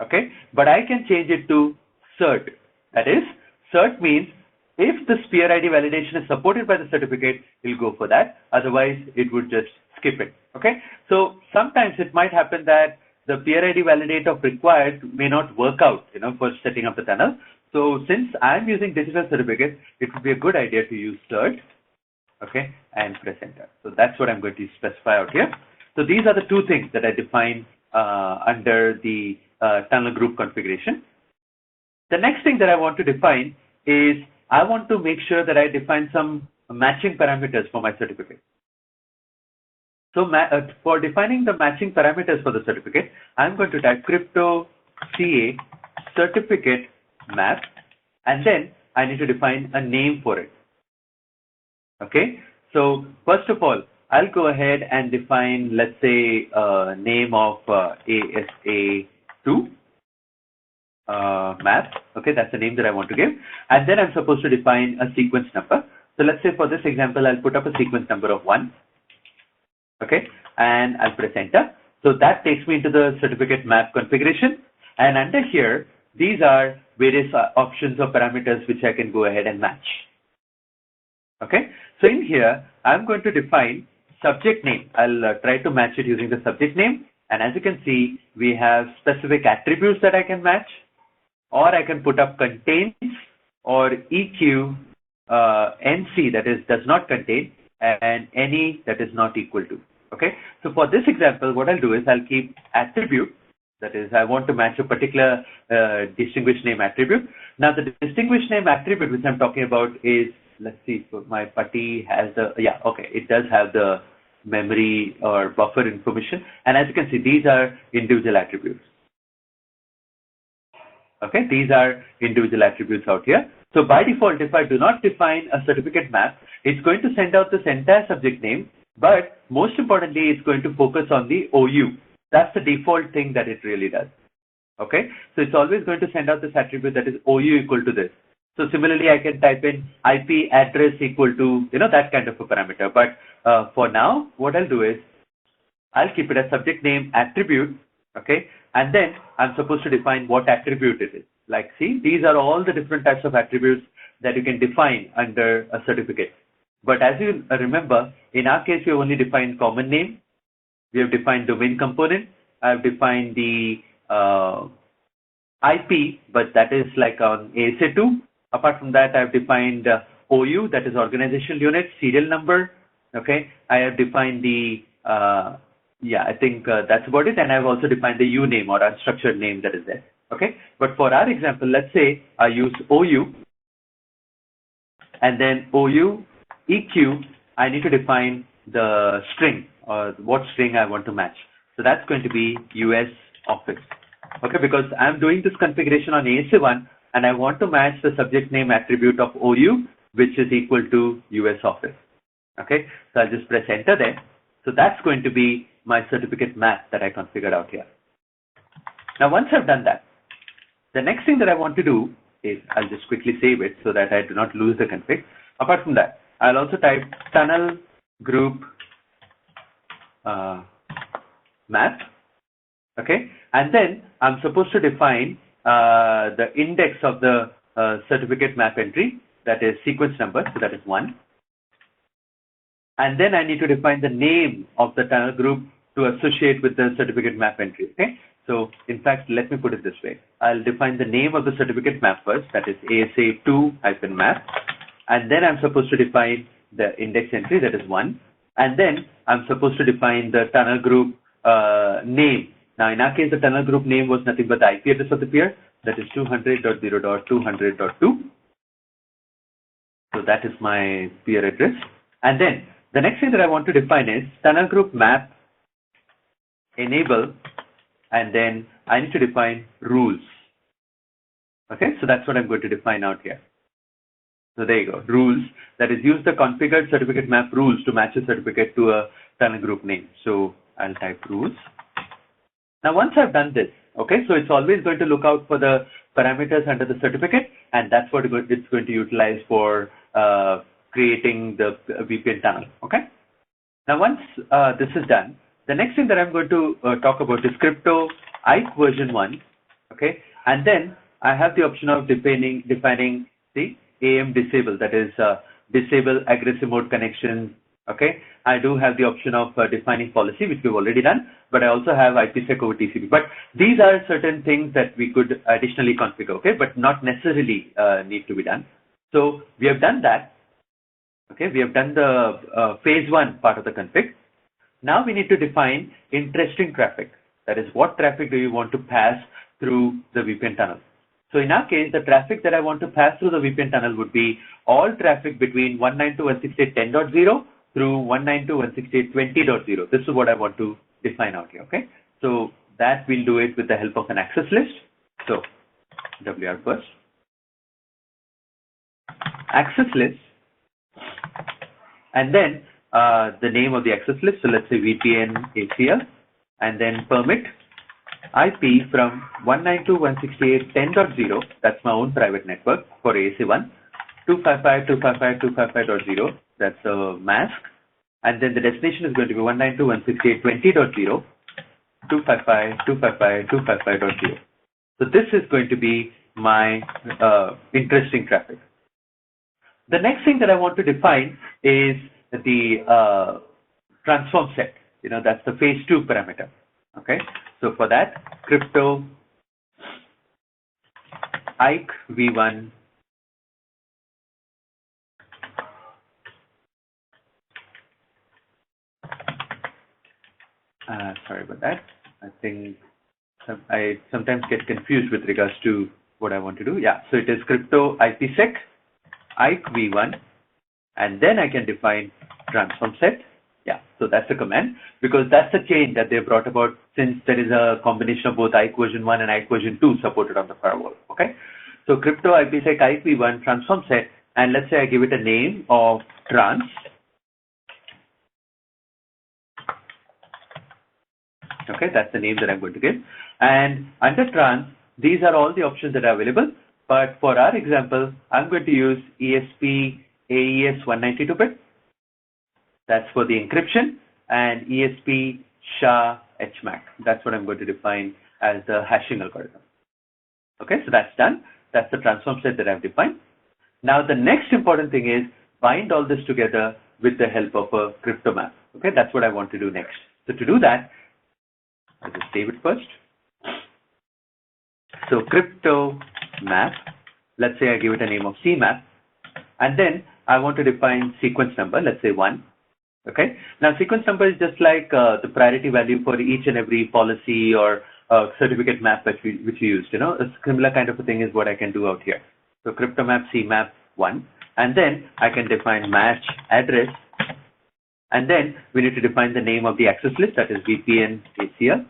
Okay, but I can change it to cert. That is, cert means if this peer ID validation is supported by the certificate, we'll go for that. Otherwise, it would just skip it. Okay, so sometimes it might happen that the peer ID validate of required may not work out, for setting up the tunnel. So since I'm using digital certificate, it would be a good idea to use cert. Okay, and press enter. So that's what I'm going to specify out here. So these are the two things that I define under the tunnel group configuration. The next thing that I want to define is I want to make sure that I define some matching parameters for my certificate. So for defining the matching parameters for the certificate, I'm going to type crypto CA certificate map, and then I need to define a name for it. Okay, so first of all, I'll go ahead and define, let's say, name of ASA2 map. Okay, that's the name that I want to give. And then I'm supposed to define a sequence number. So let's say for this example, I'll put up a sequence number of 1. Okay, and I'll press enter. So that takes me into the certificate map configuration. And under here, these are various options or parameters which I can go ahead and match. Okay, so in here, I'm going to define subject name. I'll try to match it using the subject name. And as you can see, we have specific attributes that I can match, or I can put up contains or EQ NC, that is does not contain, and any that is not equal to. Okay, so for this example, what I'll do is I'll keep attribute. That is, I want to match a particular distinguished name attribute. Now, the distinguished name attribute which I'm talking about is, let's see, so my putty has the, yeah, okay, it does have the memory or buffer information. And as you can see, these are individual attributes. Okay, these are individual attributes out here. So by default, if I do not define a certificate map, it's going to send out this entire subject name, but most importantly, it's going to focus on the OU. That's the default thing that it really does. Okay, so it's always going to send out this attribute that is OU equal to this. So similarly, I can type in IP address equal to, that kind of a parameter. But for now, what I'll do is I'll keep it as subject name attribute. Okay, and then I'm supposed to define what attribute it is. Like, see, these are all the different types of attributes that you can define under a certificate. But as you remember, in our case, we have only defined common name. We have defined domain component. I've defined the IP, but that is like on ASA2. Apart from that, I've defined OU, that is organizational unit, serial number. Okay, I have defined the, I think that's about it. And I've also defined the uname or unstructured name that is there. Okay, but for our example, let's say I use OU and then OU EQ, I need to define the string or what string I want to match. So that's going to be US Office. Okay, because I'm doing this configuration on ASA1 and I want to match the subject name attribute of OU, which is equal to US Office. Okay, so I'll just press enter there. So that's going to be my certificate map that I configured out here. Now, once I've done that, the next thing that I want to do is I'll just quickly save it so that I do not lose the config. Apart from that, I'll also type tunnel group map. Okay, and then I'm supposed to define the index of the certificate map entry, that is sequence number, so that is 1. And then I need to define the name of the tunnel group to associate with the certificate map entry. Okay, so in fact, let me put it this way. I'll define the name of the certificate map first, that is ASA2-map, and then I'm supposed to define the index entry, that is 1, and then I'm supposed to define the tunnel group name. Now, in our case, the tunnel group name was nothing but the IP address of the peer, that is 200.0.200.2. So that is my peer address. And then the next thing that I want to define is tunnel group map enable, and then I need to define rules. Okay, so that's what I'm going to define out here. So there you go, rules, that is use the configured certificate map rules to match a certificate to a tunnel group name. So I'll type rules. Now, once I've done this, okay, so it's always going to look out for the parameters under the certificate, and that's what it's going to utilize for creating the VPN tunnel. Okay. Now, once this is done, the next thing that I'm going to talk about is crypto IKE version 1. Okay, and then I have the option of defining the AM disable, that is disable aggressive mode connection. Okay, I do have the option of defining policy, which we've already done, but I also have IPsec over TCP. But these are certain things that we could additionally configure, okay, but not necessarily need to be done. So we have done that. Okay, we have done the phase 1 part of the config. Now we need to define interesting traffic. That is, what traffic do you want to pass through the VPN tunnel? So in our case, the traffic that I want to pass through the VPN tunnel would be all traffic between 192.168.10.0 through 192.168.20.0. This is what I want to define out here, okay? So that we'll do it with the help of an access list. So WR first. Access list. And then the name of the access list. So let's say VPN ACL. And then permit IP from 192.168.10.0. That's my own private network for ASA1. 255.255.255.0. That's a mask. And then the destination is going to be 192.168.20.0. 255.255.255.0. So this is going to be my interesting traffic. The next thing that I want to define is the transform set. You know, that's the phase 2 parameter. Okay. So for that, crypto IKE v1 sorry about that. I think I sometimes get confused with regards to what I want to do. Yeah, so it is crypto IPsec IKE v1, and then I can define transform set. Yeah, so that's the command, because that's the change that they brought about since there is a combination of both IKE version 1 and IKE version 2 supported on the firewall. Okay, so crypto IPsec IKE v1 transform set, and let's say I give it a name of trans. Okay, that's the name that I'm going to give. And under trans, these are all the options that are available. But for our example, I'm going to use ESP AES 192-bit. That's for the encryption, and ESP SHA HMAC. That's what I'm going to define as the hashing algorithm. Okay, so that's done. That's the transform set that I've defined. Now, the next important thing is bind all this together with the help of a crypto map. Okay, that's what I want to do next. So to do that, I'll just save it first. So crypto map, let's say I give it a name of CMAP, and then I want to define sequence number, let's say 1. Okay. Now sequence number is just like the priority value for each and every policy or certificate map which we used. A similar kind of a thing is what I can do out here. So crypto map CMAP 1, and then I can define match address, and then we need to define the name of the access list, that is VPN ACL.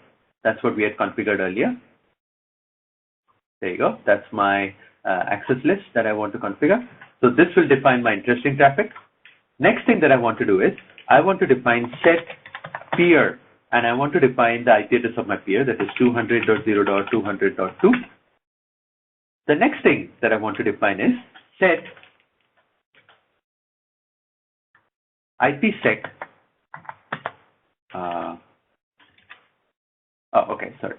That's what we had configured earlier. There you go. That's my access list that I want to configure. So this will define my interesting traffic. Next thing that I want to do is I want to define set peer, and I want to define the IP address of my peer, that is 200.0.200.2. The next thing that I want to define is set IPsec.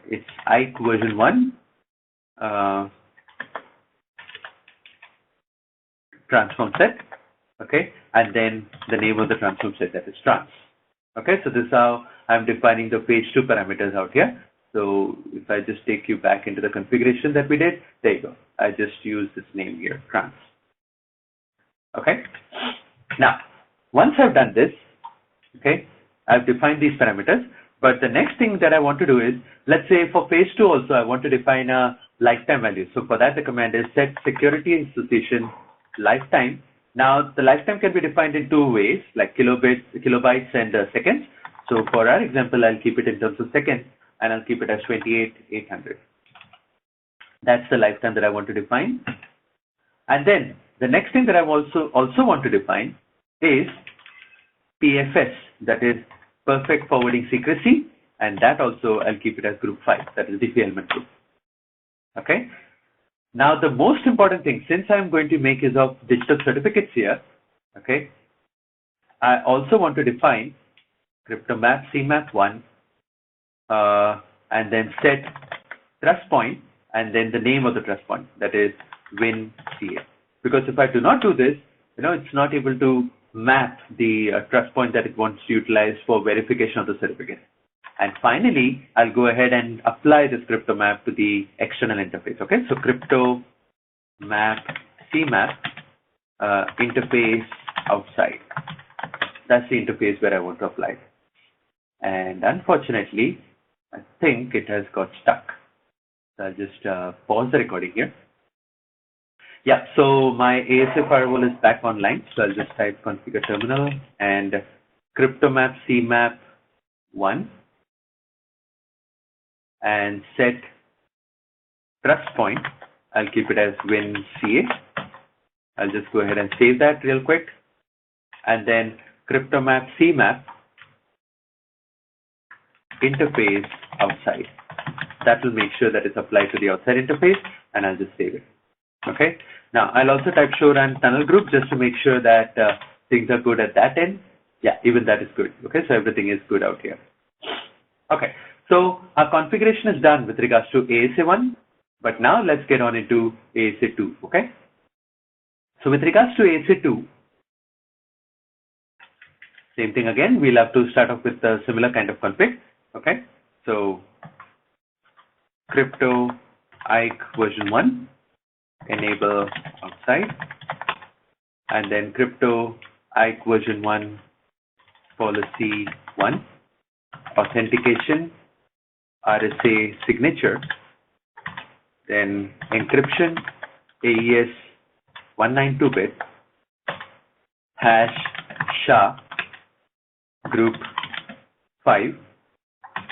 It's IC version 1 transform set. Okay, and then the name of the transform set, that is trans. Okay, so this is how I'm defining the page 2 parameters out here. So if I just take you back into the configuration that we did, there you go. I just use this name here, trans. Okay, now once I've done this, okay, I've defined these parameters. But the next thing that I want to do is, let's say for phase 2 also, I want to define a lifetime value. So for that, the command is set security association lifetime. Now the lifetime can be defined in 2 ways, like kilobytes and seconds. So for our example, I'll keep it in terms of seconds, and I'll keep it as 28,800. That's the lifetime that I want to define. And then the next thing that I also want to define is PFS, that is perfect forwarding secrecy, and that also I'll keep it as group 5, that is the element group. Okay. Now the most important thing, since I'm going to make use of digital certificates here, okay, I also want to define crypto map CMAP 1, and then set trust point, and then the name of the trust point, that is WinCA. Because if I do not do this, it's not able to map the trust point that it wants to utilize for verification of the certificate. And finally, I'll go ahead and apply this crypto map to the external interface. Okay, so crypto map CMAP interface outside. That's the interface where I want to apply it. And unfortunately, I think it has got stuck. So I'll just pause the recording here. Yeah, so my ASA firewall is back online. So I'll just type configure terminal and crypto map CMAP 1 and set trust point. I'll keep it as WinCA. I'll just go ahead and save that real quick. And then crypto map CMAP interface outside. That will make sure that it's applied to the outside interface, and I'll just save it. Okay. Now I'll also type show run tunnel group just to make sure that things are good at that end. Yeah, even that is good. Okay, so everything is good out here. Okay, so our configuration is done with regards to ASA1, but now let's get on into ASA2. Okay. So with regards to ASA2, same thing again. We'll have to start off with a similar kind of config. Okay. So crypto IC version 1. Enable outside, and then crypto IC version 1 policy 1 authentication RSA signature, then encryption AES 192-bit hash SHA group 5,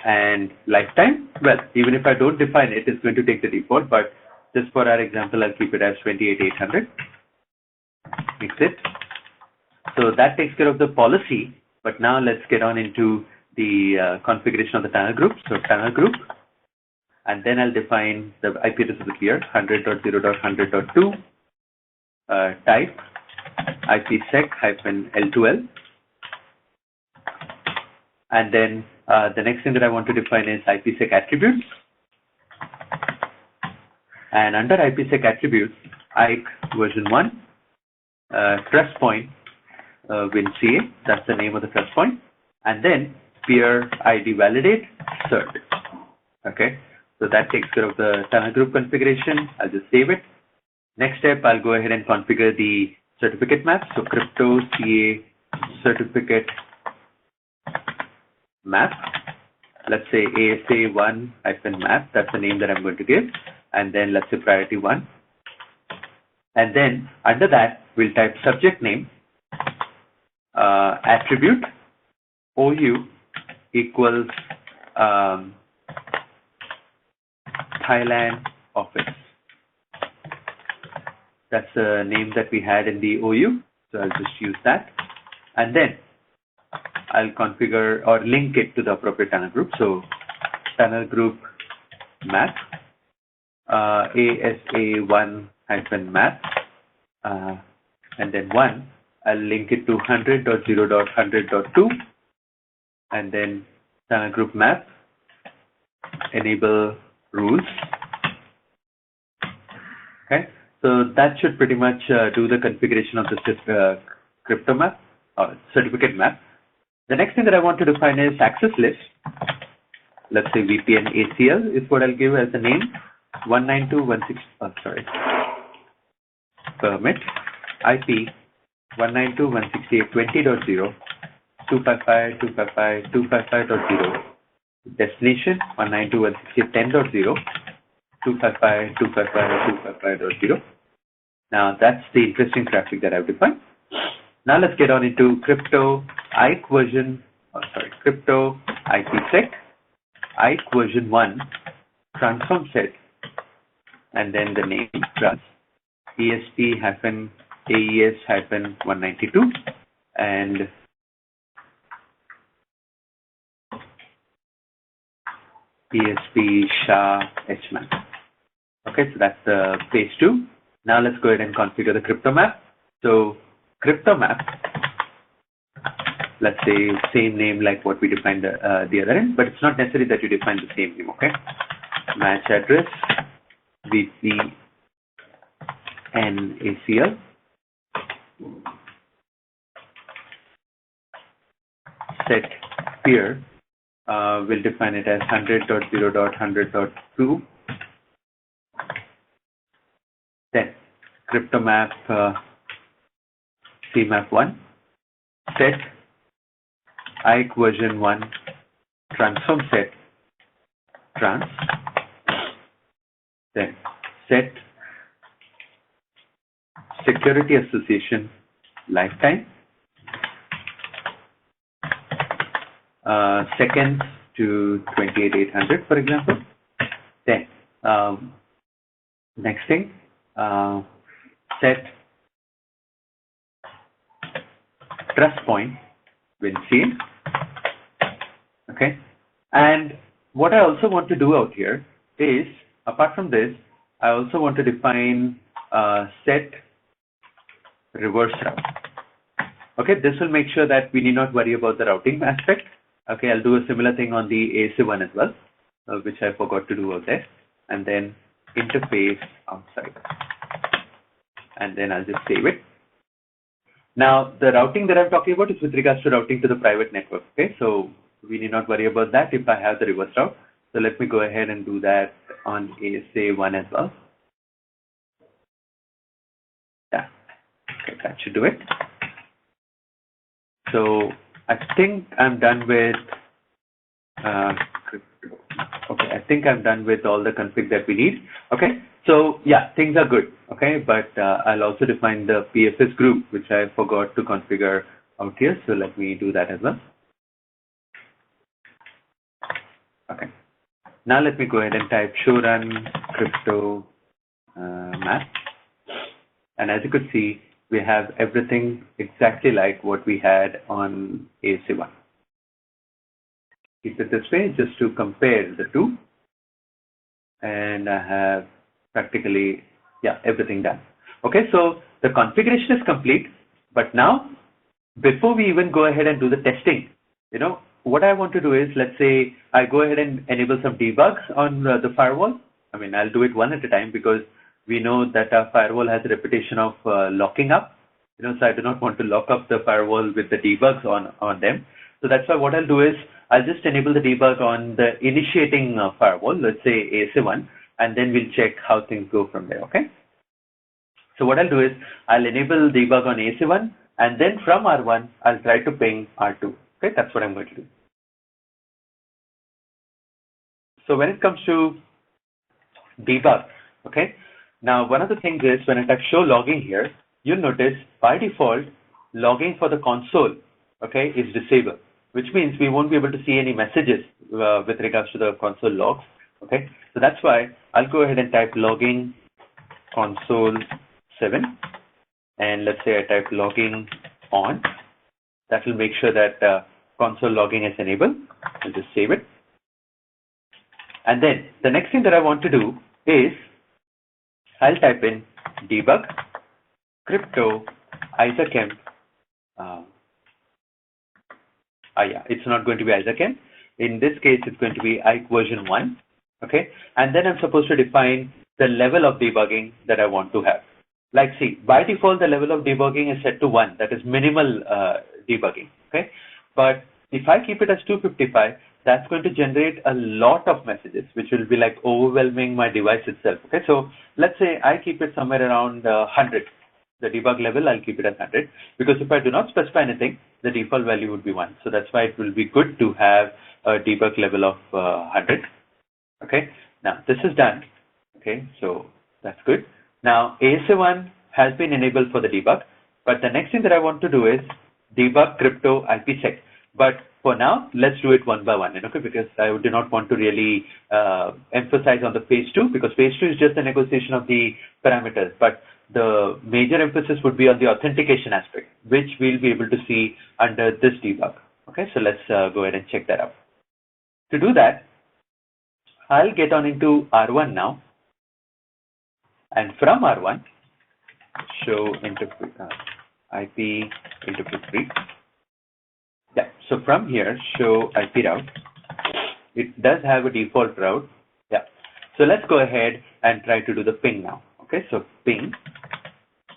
and lifetime. Well, even if I don't define it, it's going to take the default, but just for our example, I'll keep it as 28,800. Fix it. So that takes care of the policy, but now let's get on into the configuration of the tunnel group. So tunnel group, and then I'll define the IP address of the peer, 100.0.100.2, type IPsec-L2L. And then the next thing that I want to define is IPsec attributes. And under IPsec attributes, IC version 1, trust point, WinCA, that's the name of the trust point, and then peer ID validate cert. Okay, So that takes care of the tunnel group configuration. I'll just save it. Next step, I'll go ahead and configure the certificate map. So crypto CA certificate map. Let's say ASA1-map. That's the name that I'm going to give. And then let's say priority 1. And then under that, we'll type subject name, attribute, OU equals Thailand office. That's the name that we had in the OU. So I'll just use that. And then I'll configure or link it to the appropriate tunnel group. So tunnel group map, ASA1-map, and then 1, I'll link it to 100.0.100.2, and then tunnel group map, enable rules. Okay, so that should pretty much do the configuration of the crypto map or certificate map. The next thing that I want to define is access list. Let's say VPN ACL is what I'll give as a name. 192.168. Permit IP 192.168.20.0, 255.255.255.0. Destination 192.168.10.0, 255.255.255.0. Now that's the interesting traffic that I've defined. Now let's get on into crypto IKE version, crypto IPsec, IKE version 1, transform set, and then the name trans, ESP-AES-192, and ESP SHA HMAP. Okay, so that's the page 2. Now let's go ahead and configure the crypto map. So crypto map, let's say same name like what we defined the other end, but it's not necessary that you define the same name, okay? Match address, VPN ACL, set peer, we'll define it as 100.0.100.2. Then crypto map CMAP1, set IKE version 1 transform set trans, then set security association lifetime, seconds to 28,800 for example. Then next thing, set trust point when seen. Okay, and what I also want to do out here is, apart from this, I also want to define set reverse route. Okay, this will make sure that we need not worry about the routing aspect. Okay, I'll do a similar thing on the ASA one as well, which I forgot to do out there. And then interface outside. And then I'll just save it. Now, the routing that I'm talking about is with regards to routing to the private network. Okay, so we need not worry about that if I have the reverse route. So let me go ahead and do that on ASA1 as well. Yeah, okay, that should do it. So I think I'm done with okay, I think I'm done with all the config that we need. Okay, so yeah, things are good. Okay, but I'll also define the PFS group, which I forgot to configure out here. So let me do that as well. Okay, now let me go ahead and type show run crypto map. And as you could see, we have everything exactly like what we had on ASA1. Keep it this way just to compare the two. And I have practically, yeah, everything done. Okay, so the configuration is complete. But now, before we even go ahead and do the testing, you know, what I want to do is, let's say I go ahead and enable some debugs on the firewall. I mean, I'll do it one at a time because we know that our firewall has a reputation of locking up. You know, so I do not want to lock up the firewall with the debugs on them. So that's why what I'll do is I'll just enable the debug on the initiating firewall, let's say ASA1, and then we'll check how things go from there, okay? So what I'll do is I'll enable debug on ASA1, and then from R1, I'll try to ping R2, okay? That's what I'm going to do. So when it comes to debug, okay, now one of the things is when I type show logging here, you'll notice by default, logging for the console, okay, is disabled, which means we won't be able to see any messages with regards to the console logs, okay? So that's why I'll go ahead and type logging console 7, and let's say I type logging on. That will make sure that console logging is enabled. I'll just save it. And then the next thing that I want to do is I'll type in debug crypto ISACemp. Yeah, it's not going to be ISACemp. In this case, it's going to be IKE version 1. Okay, and then I'm supposed to define the level of debugging that I want to have. Like, see, by default, the level of debugging is set to 1. That is minimal debugging. Okay, but if I keep it as 255, that's going to generate a lot of messages, which will be like overwhelming my device itself. Okay, so let's say I keep it somewhere around 100. The debug level, I'll keep it at 100, because if I do not specify anything, the default value would be 1. So that's why it will be good to have a debug level of 100. Okay, now this is done. Okay, so that's good. Now ASA1 has been enabled for the debug, but the next thing that I want to do is debug crypto IPsec. But for now, let's do it one by one, okay? Because I do not want to really emphasize on the phase 2, because phase 2 is just the negotiation of the parameters. But the major emphasis would be on the authentication aspect, which we'll be able to see under this debug. Okay, so let's go ahead and check that out. To do that, I'll get on into R1 now, and from R1, show IP interpret 3. Yeah, so from here, show IP route. It does have a default route. Yeah, so let's go ahead and try to do the ping now. Okay, so ping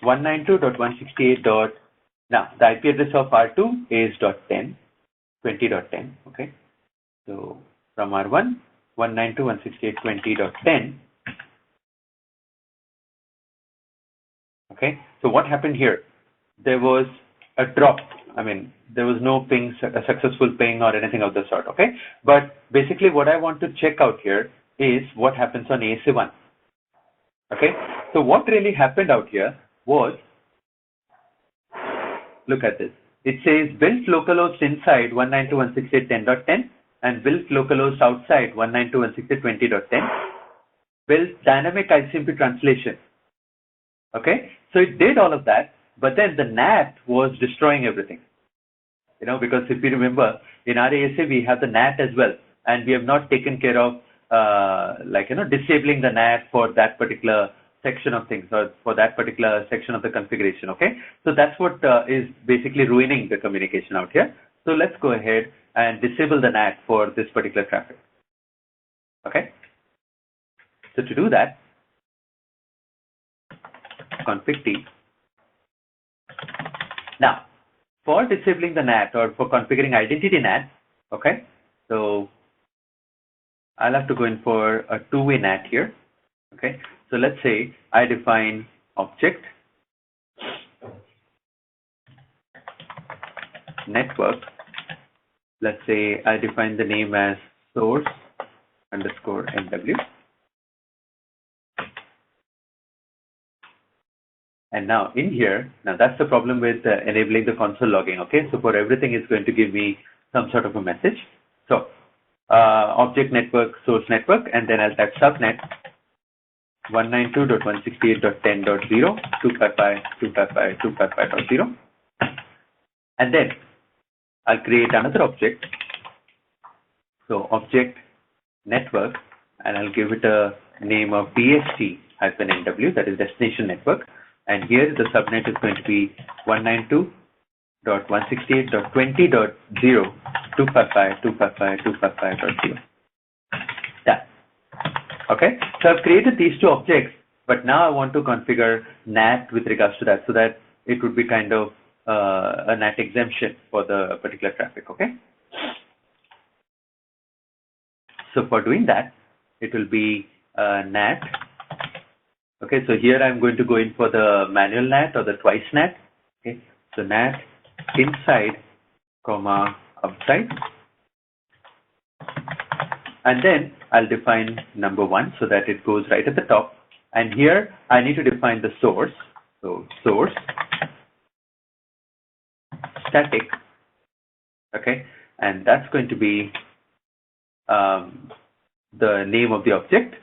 192.168. Now the IP address of R2 is 20.10. Okay, so from R1 192.168.20.10. Okay, so what happened here? There was a drop. I mean, there was no ping, a successful ping or anything of the sort. Okay, but basically what I want to check out here is what happens on ASA1. Okay, so what really happened out here was, look at this. It says build localhost inside 192.168.10.10 and build localhost outside 192.168.20.10. Build dynamic ICMP translation. Okay, so it did all of that, but then the NAT was destroying everything. You know, because if you remember, in our ASA we have the NAT as well, and we have not taken care of disabling the NAT for that particular section of things, or for that particular section of the configuration. Okay, so that's what is basically ruining the communication out here. So let's go ahead and disable the NAT for this particular traffic. Okay, so to do that, config T. Now, for disabling the NAT or for configuring identity NAT, okay, so I'll have to go in for a two-way NAT here. Okay, so let's say I define object network. Let's say I define the name as source underscore NW. And now in here, now that's the problem with enabling the console logging. Okay, so for everything, it's going to give me some sort of a message. So object network, source network, and then I'll type subnet 192.168.10.0 255.255.255.0, and then I'll create another object. So object network, and I'll give it a name of DST-NW, that is destination network. And here the subnet is going to be 192.168.20.0 255.255.255.0. Yeah. Okay. So I've created these two objects, but now I want to configure NAT with regards to that, so that it would be kind of a NAT exemption for the particular traffic. Okay. So for doing that, it will be NAT. Okay, so here I'm going to go in for the manual NAT or the twice NAT. Okay, so NAT inside, comma, outside. And then I'll define number 1 so that it goes right at the top. And here I need to define the source. So source static. Okay, and that's going to be the name of the object.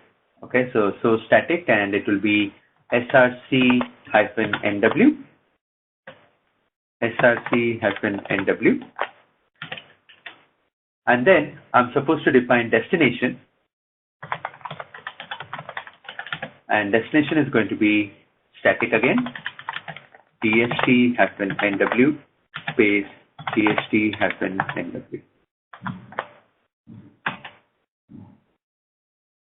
Okay, so static, and it will be src-nw, src-nw. And then I'm supposed to define destination, and destination is going to be static again, dst-nw space dst-nw.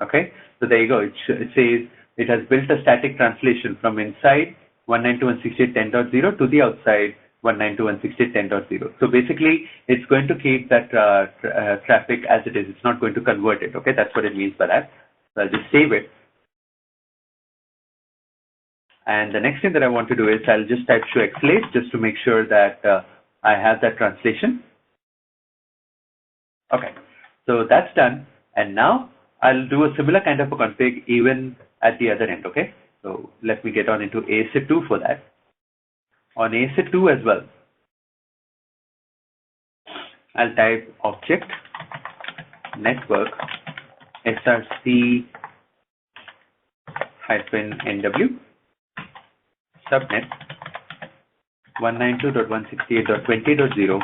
Okay, so there you go. It says it has built a static translation from inside 192.168.10.0 to the outside 192.168.10.0. So basically, it's going to keep that traffic as it is. It's not going to convert it. Okay, that's what it means by that. So I'll just save it. And the next thing that I want to do is I'll just type show xlate just to make sure that I have that translation. Okay, so that's done. And now I'll do a similar kind of a config even at the other end. Okay, so let me get on into ASA2 for that. On ASA2 as well, I'll type object network src-nw subnet 192.168.20.0,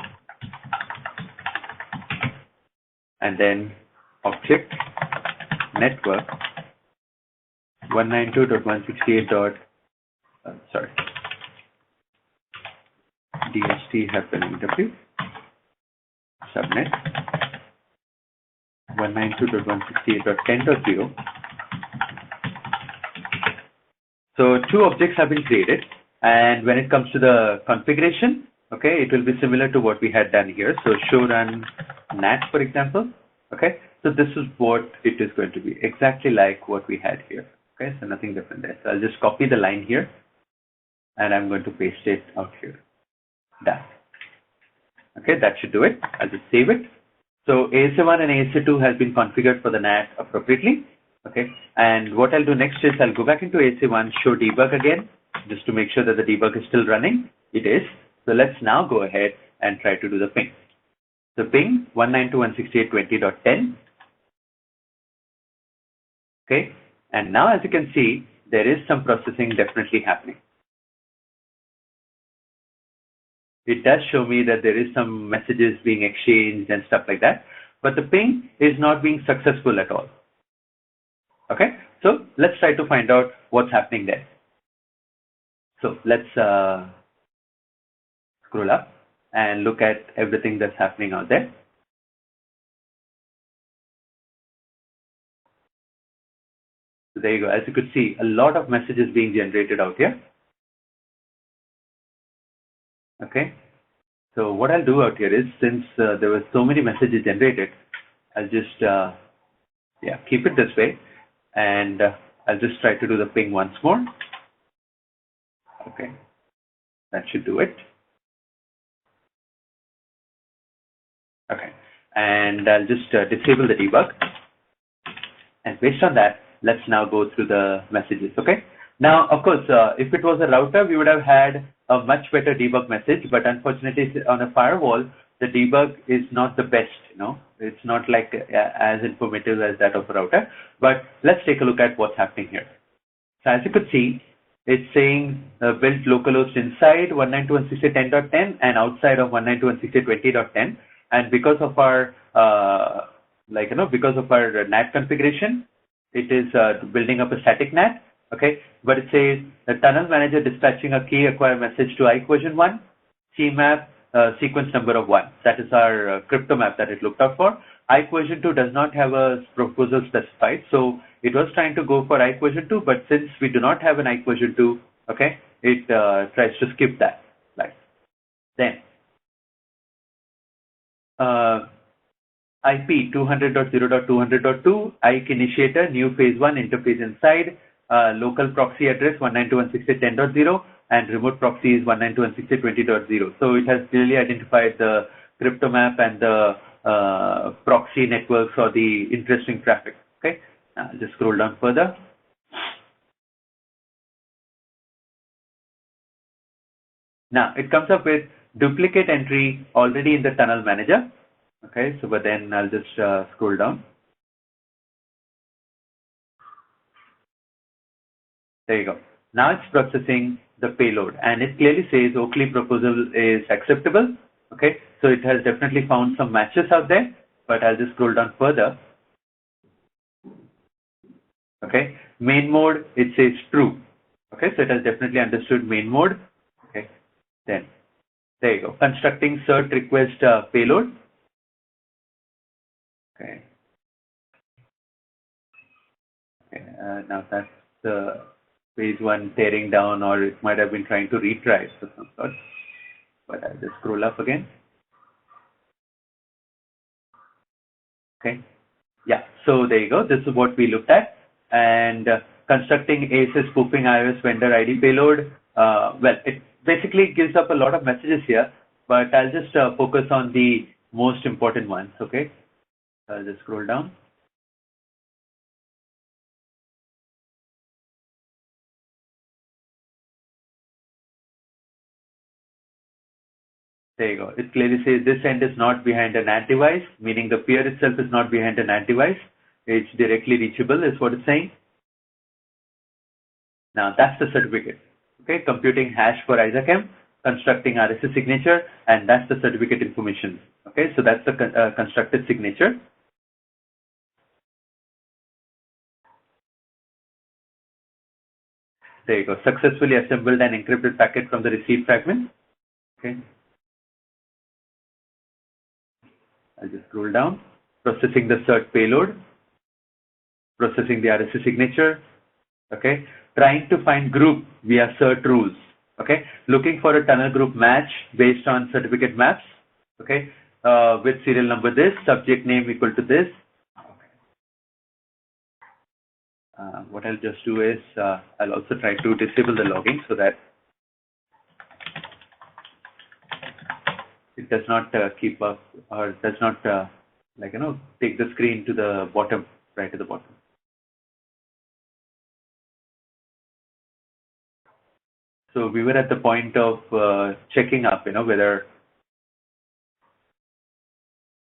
and then object network 192.168. dst-nw subnet 192.168.10.0. So 2 objects have been created, and when it comes to the configuration, okay, it will be similar to what we had done here. So show run NAT, for example. Okay, so this is what it is going to be, exactly like what we had here. Okay, so nothing different there. So I'll just copy the line here, and I'm going to paste it out here. Done. Okay, that should do it. I'll just save it. So ASA1 and ASA2 has been configured for the NAT appropriately. Okay, and what I'll do next is I'll go back into ASA1, show debug again, just to make sure that the debug is still running. It is. So let's now go ahead and try to do the ping. So ping 192.168.20.10. Okay, and now as you can see, there is some processing definitely happening. It does show me that there is some messages being exchanged and stuff like that, but the ping is not being successful at all. Okay, so let's try to find out what's happening there. So let's scroll up and look at everything that's happening out there. So there you go. As you could see, a lot of messages being generated out here. Okay, so what I'll do out here is, since there were so many messages generated, I'll just keep it this way, and I'll just try to do the ping once more. Okay, that should do it. Okay, and I'll just disable the debug, and based on that, let's now go through the messages. Okay, now of course, if it was a router, we would have had a much better debug message, but unfortunately on a firewall, the debug is not the best, it's not like as informative as that of a router. But let's take a look at what's happening here. So as you could see, it's saying build localhost inside 192.168.10.10 and outside of 192.168.20.10. And because of our because of our NAT configuration, it is building up a static NAT. Okay, but it says the tunnel manager dispatching a key acquire message to IKE version 1, CMAP sequence number of 1. That is our crypto map that it looked out for. IKE version 2 does not have a proposal specified, so it was trying to go for IKE version 2, but since we do not have an IKE version 2, okay, it tries to skip that. Then IP 200.0.200.2, IK initiator, new phase 1 interface inside, local proxy address 192.168.10.0, and remote proxy is 192.168.20.0. So it has clearly identified the crypto map and the proxy networks or the interesting traffic. Okay, just scroll down further. Now it comes up with duplicate entry already in the tunnel manager. Okay, so but then I'll just scroll down. There you go. Now it's processing the payload and it clearly says Oakley proposal is acceptable. Okay, so it has definitely found some matches out there, but I'll just scroll down further. Okay, main mode, it says true. Okay, so it has definitely understood main mode. Okay, then there you go. Constructing cert request payload. Okay. Now that's the phase 1 tearing down, or it might have been trying to retry it for some sort. But I'll just scroll up again. Okay. Yeah. So there you go. This is what we looked at. And constructing ASA spoofing iOS vendor ID payload. Well, it basically gives up a lot of messages here, but I'll just focus on the most important ones. Okay. I'll just scroll down. There you go. It clearly says this end is not behind an NAT device, meaning the peer itself is not behind a NAT device. It's directly reachable is what it's saying. Now that's the certificate. Okay, computing hash for ISACM, constructing RSA signature, and that's the certificate information. Okay, so that's the constructed signature. There you go. Successfully assembled an encrypted packet from the receive fragment. Okay. I'll just scroll down. Processing the cert payload. Processing the RSA signature. Okay. Trying to find group via cert rules. Okay. Looking for a tunnel group match based on certificate maps. Okay. With serial number this, subject name equal to this. What I'll just do is I'll also try to disable the logging so that it does not keep up or does not take the screen to the bottom, right to the bottom. So we were at the point of checking up, whether,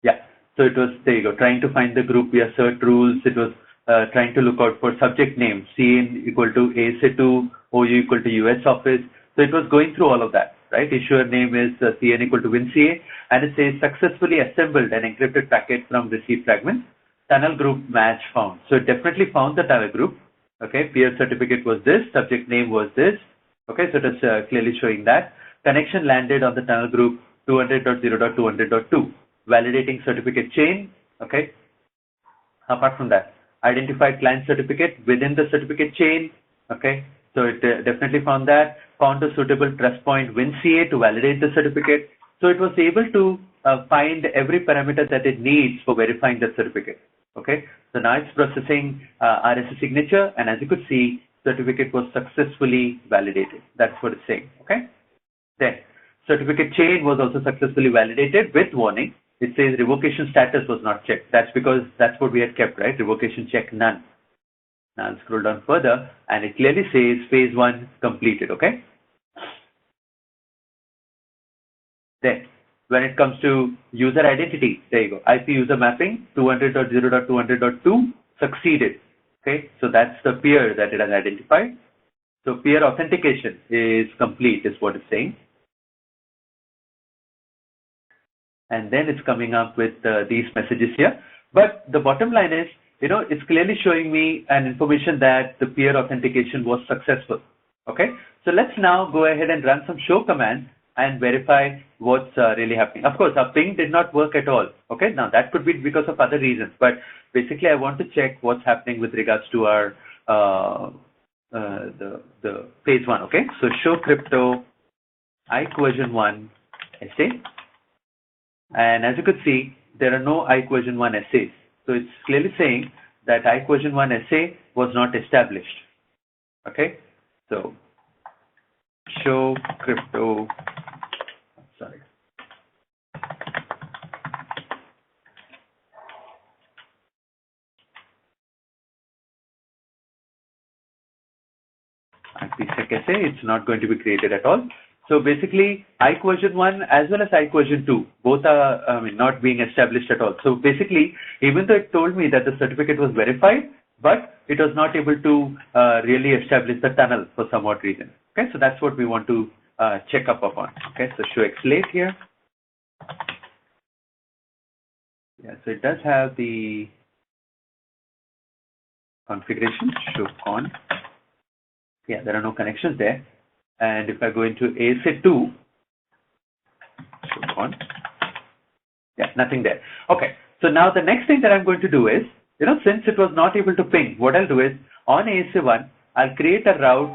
yeah. So it was, there you go, trying to find the group via cert rules. It was trying to look out for subject name, CN equal to ASA2, OU equal to US office. So it was going through all of that, right? Issuer name is CN equal to WinCA, and it says successfully assembled an encrypted packet from receive fragment. Tunnel group match found. So it definitely found the tunnel group. Okay, peer certificate was this, subject name was this. Okay, so it is clearly showing that. Connection landed on the tunnel group 200.0.200.2. Validating certificate chain. Okay. Apart from that, identified client certificate within the certificate chain. Okay, so it definitely found that. Found a suitable trust point WinCA to validate the certificate. So it was able to find every parameter that it needs for verifying the certificate. Okay, so now it's processing RSA signature, and as you could see, certificate was successfully validated. That's what it's saying. Okay, then certificate chain was also successfully validated with warning. It says revocation status was not checked. That's because that's what we had kept, right? Revocation check none. Now I'll scroll down further and it clearly says phase 1 completed. Okay. Then when it comes to user identity, there you go. IP user mapping 200.0.200.2 succeeded. Okay. So that's the peer that it has identified. So peer authentication is complete is what it's saying. And then it's coming up with these messages here. But the bottom line is, it's clearly showing me an information that the peer authentication was successful. Okay, so let's now go ahead and run some show command and verify what's really happening. Of course, our ping did not work at all. Okay, now that could be because of other reasons, but basically I want to check what's happening with regards to our the phase 1. Okay, so show crypto IC version 1 SA. And as you could see, there are no IKE version 1 SAs. So it's clearly saying that IKE version 1 SA was not established. Okay, so show crypto, sorry. IPsec SA, it's not going to be created at all. So basically, IKE version 1 as well as IKE version 2, both are not being established at all. So basically, even though it told me that the certificate was verified, but it was not able to really establish the tunnel for some odd reason. Okay, so that's what we want to check up upon. Okay, so show xlate here. Yeah, so it does have the configuration, show con. Yeah, there are no connections there. And if I go into ASA2, show con. Yeah, nothing there. Okay, so now the next thing that I'm going to do is, since it was not able to ping, what I'll do is on ASA1, I'll create a route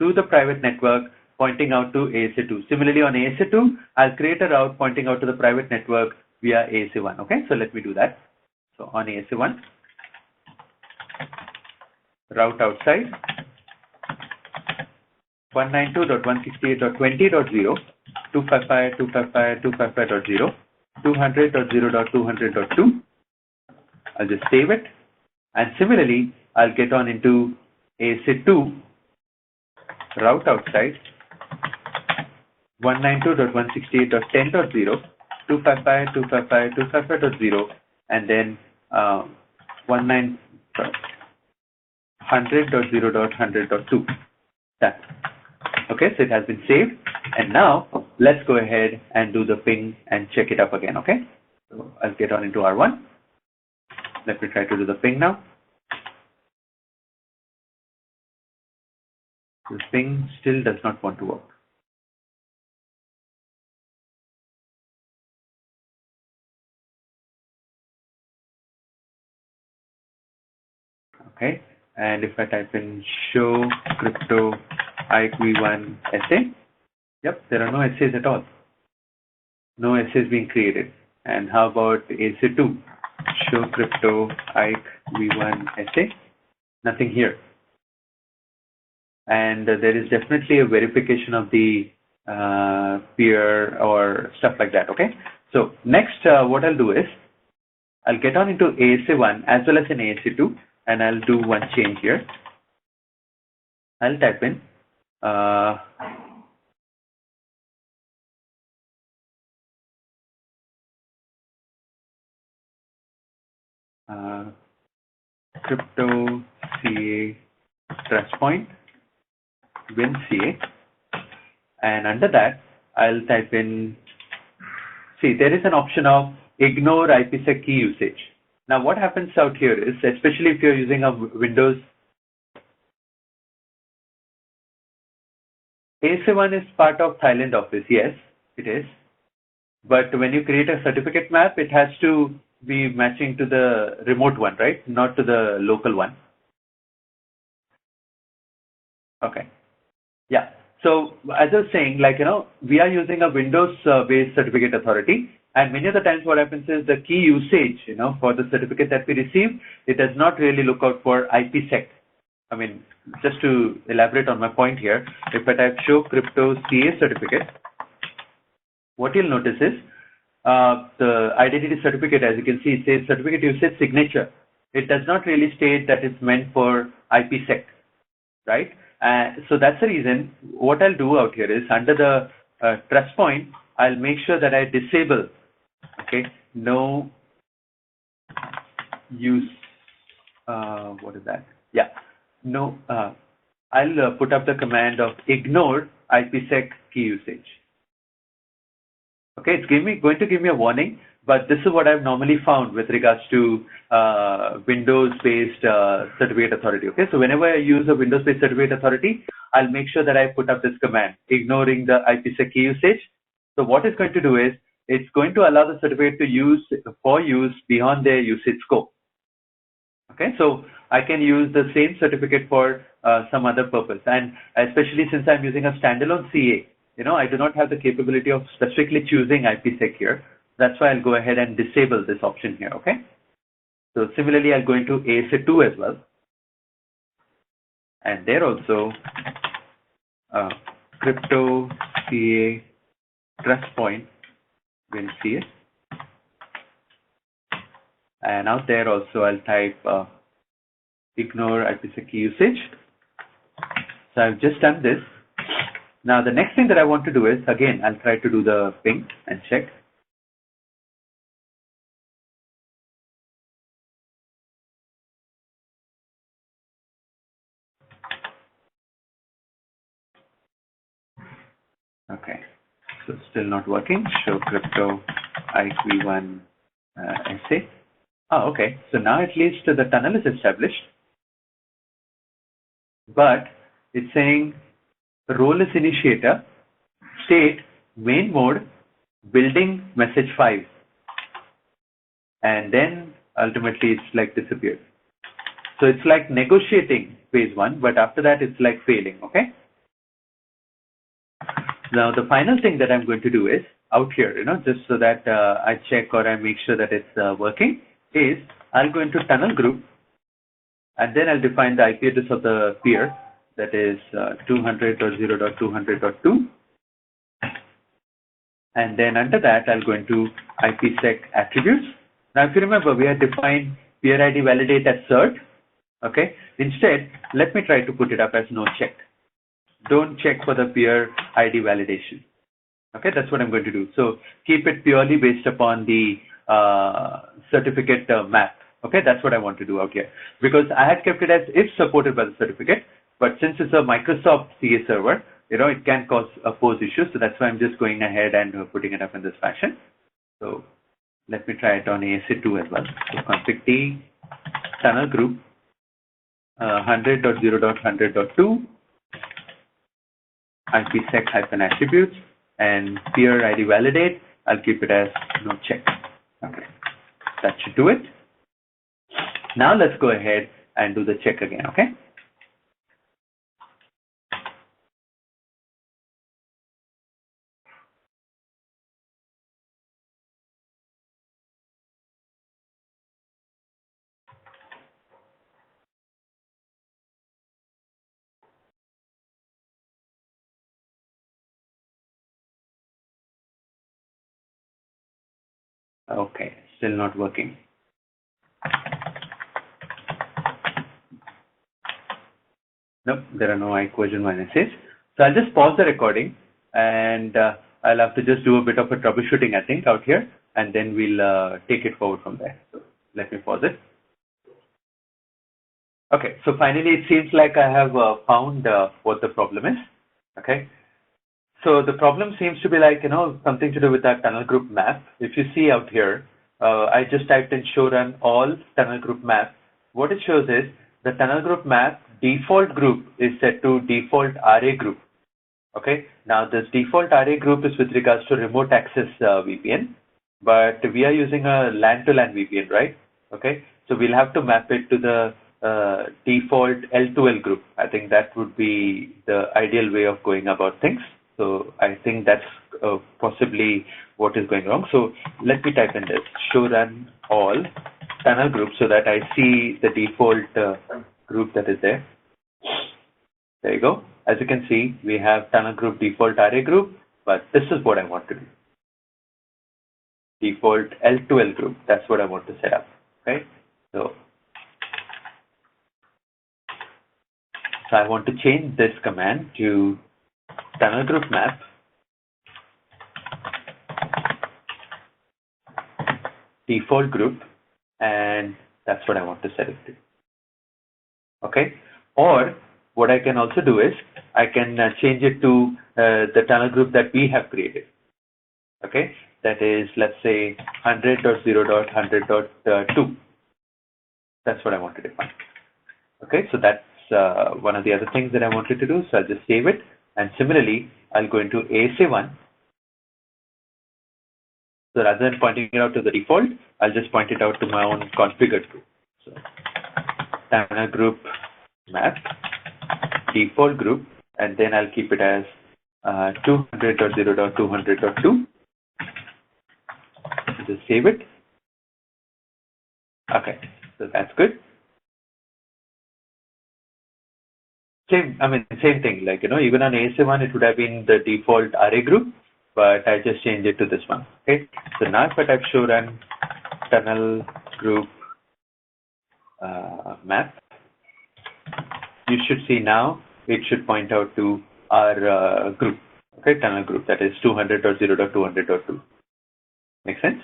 to the private network pointing out to ASA2. Similarly, on ASA2, I'll create a route pointing out to the private network via ASA1. Okay, so let me do that. So on ASA1, route outside 192.168.20.0, 255.255.255.0, 200.0.200.2. I'll just save it. And similarly, I'll get on into ASA2, route outside 192.168.10.0, 255.255.255.0, and then 100.0.100.2. Done. Okay, so it has been saved. And now let's go ahead and do the ping and check it up again. Okay, so I'll get on into R1. Let me try to do the ping now. This ping still does not want to work. Okay, and if I type in show crypto IKE v1 SA, yep, there are no SAs at all. No SAs being created. And how about ASA2? Show crypto IKE v1 SA, nothing here. And there is definitely a verification of the peer or stuff like that. Okay, so next what I'll do is I'll get on into ASA1 as well as in ASA2, and I'll do one change here. I'll type in crypto CA trust point win CA, and under that I'll type in, see, there is an option of ignore IPsec key usage. Now what happens out here is, especially if you're using a Windows, ASA1 is part of Thailand office, yes, it is. But when you create a certificate map, it has to be matching to the remote one, right? Not to the local one. Okay. Yeah. So as I was saying, we are using a Windows-based certificate authority. And many of the times what happens is the key usage, for the certificate that we receive, it does not really look out for IPsec. I mean, just to elaborate on my point here, if I type show crypto CA certificate, what you'll notice is the identity certificate, as you can see, it says certificate usage signature. It does not really state that it's meant for IPsec, right? So that's the reason what I'll do out here is under the trust point, I'll make sure that I disable, okay, no use, what is that? Yeah, no, I'll put up the command of ignore IPsec key usage. Okay, it's going to give me a warning, but this is what I've normally found with regards to Windows-based certificate authority. Okay, so whenever I use a Windows-based certificate authority, I'll make sure that I put up this command, ignoring the IPsec key usage. So what it's going to do is, it's going to allow the certificate to use beyond their usage scope. Okay, so I can use the same certificate for some other purpose, and especially since I'm using a standalone CA, I do not have the capability of specifically choosing IPsec here. That's why I'll go ahead and disable this option here, okay? So similarly, I'll go into ASA 2 as well. And there also, crypto CA trust point, we'll see it. And out there also, I'll type ignore IPsec key usage. So I've just done this. Now the next thing that I want to do is, again, I'll try to do the ping and check. Okay, so still not working. Show crypto IQ1 SA. Oh, okay. So now at least the tunnel is established, but it's saying role is initiator, state main mode, building message 5, and then ultimately it's like disappeared. So it's like negotiating phase 1, but after that it's like failing. Okay. Now the final thing that I'm going to do is out here, just so that I check or I make sure that it's working, is I'll go into tunnel group, and then I'll define the IP address of the peer, that is 200.0.200.2. And then under that, I'll go into IPsec attributes. Now, if you remember, we had defined peer ID validate as cert. Okay. Instead, let me try to put it up as no check. Don't check for the peer ID validation. Okay, that's what I'm going to do. So keep it purely based upon the certificate map. Okay, that's what I want to do out here, because I had kept it as if supported by the certificate, but since it's a Microsoft CA server, it can pose issues. So that's why I'm just going ahead and putting it up in this fashion. So let me try it on ASA2 as well. So config T tunnel group 100.0.100.2 IPsec-attributes, and peer ID validate, I'll keep it as no check. Okay, that should do it. Now let's go ahead and do the check again, okay? Okay, still not working. Nope, there are no IQ version minuses. So I'll just pause the recording, and I'll have to just do a bit of a troubleshooting, I think, out here, and then we'll take it forward from there. So let me pause it. Okay, so finally it seems like I have found what the problem is. Okay, so the problem seems to be like, something to do with that tunnel group map. If you see out here, I just typed in show run all tunnel group map. What it shows is the tunnel group map default group is set to default RA group. Okay, now this default RA group is with regards to remote access VPN, but we are using a LAN to LAN VPN, right? Okay, so we'll have to map it to the default L2L group. I think that would be the ideal way of going about things. So I think that's possibly what is going wrong. So let me type in this show run all tunnel group so that I see the default group that is there. There you go. As you can see, we have tunnel group default RA group, but this is what I want to do. Default L2L group. That's what I want to set up. Okay. So I want to change this command to tunnel group map default group, and that's what I want to set it to. Okay, or what I can also do is I can change it to the tunnel group that we have created. Okay, that is, let's say 100.0.100.2. That's what I want to define. Okay, so that's one of the other things that I wanted to do. So I'll just save it, and similarly I'll go into ASA1. So rather than pointing it out to the default, I'll just point it out to my own configured group. So tunnel group map default group, and then I'll keep it as 200.0.200.2. just save it. Okay, so that's good. Same thing, like, even on ASA1, it would have been the default array group, but I just changed it to this one. Okay, so now if I type show run tunnel group map, you should see now it should point out to our group, okay, tunnel group, that is 200.0.200.2. Make sense?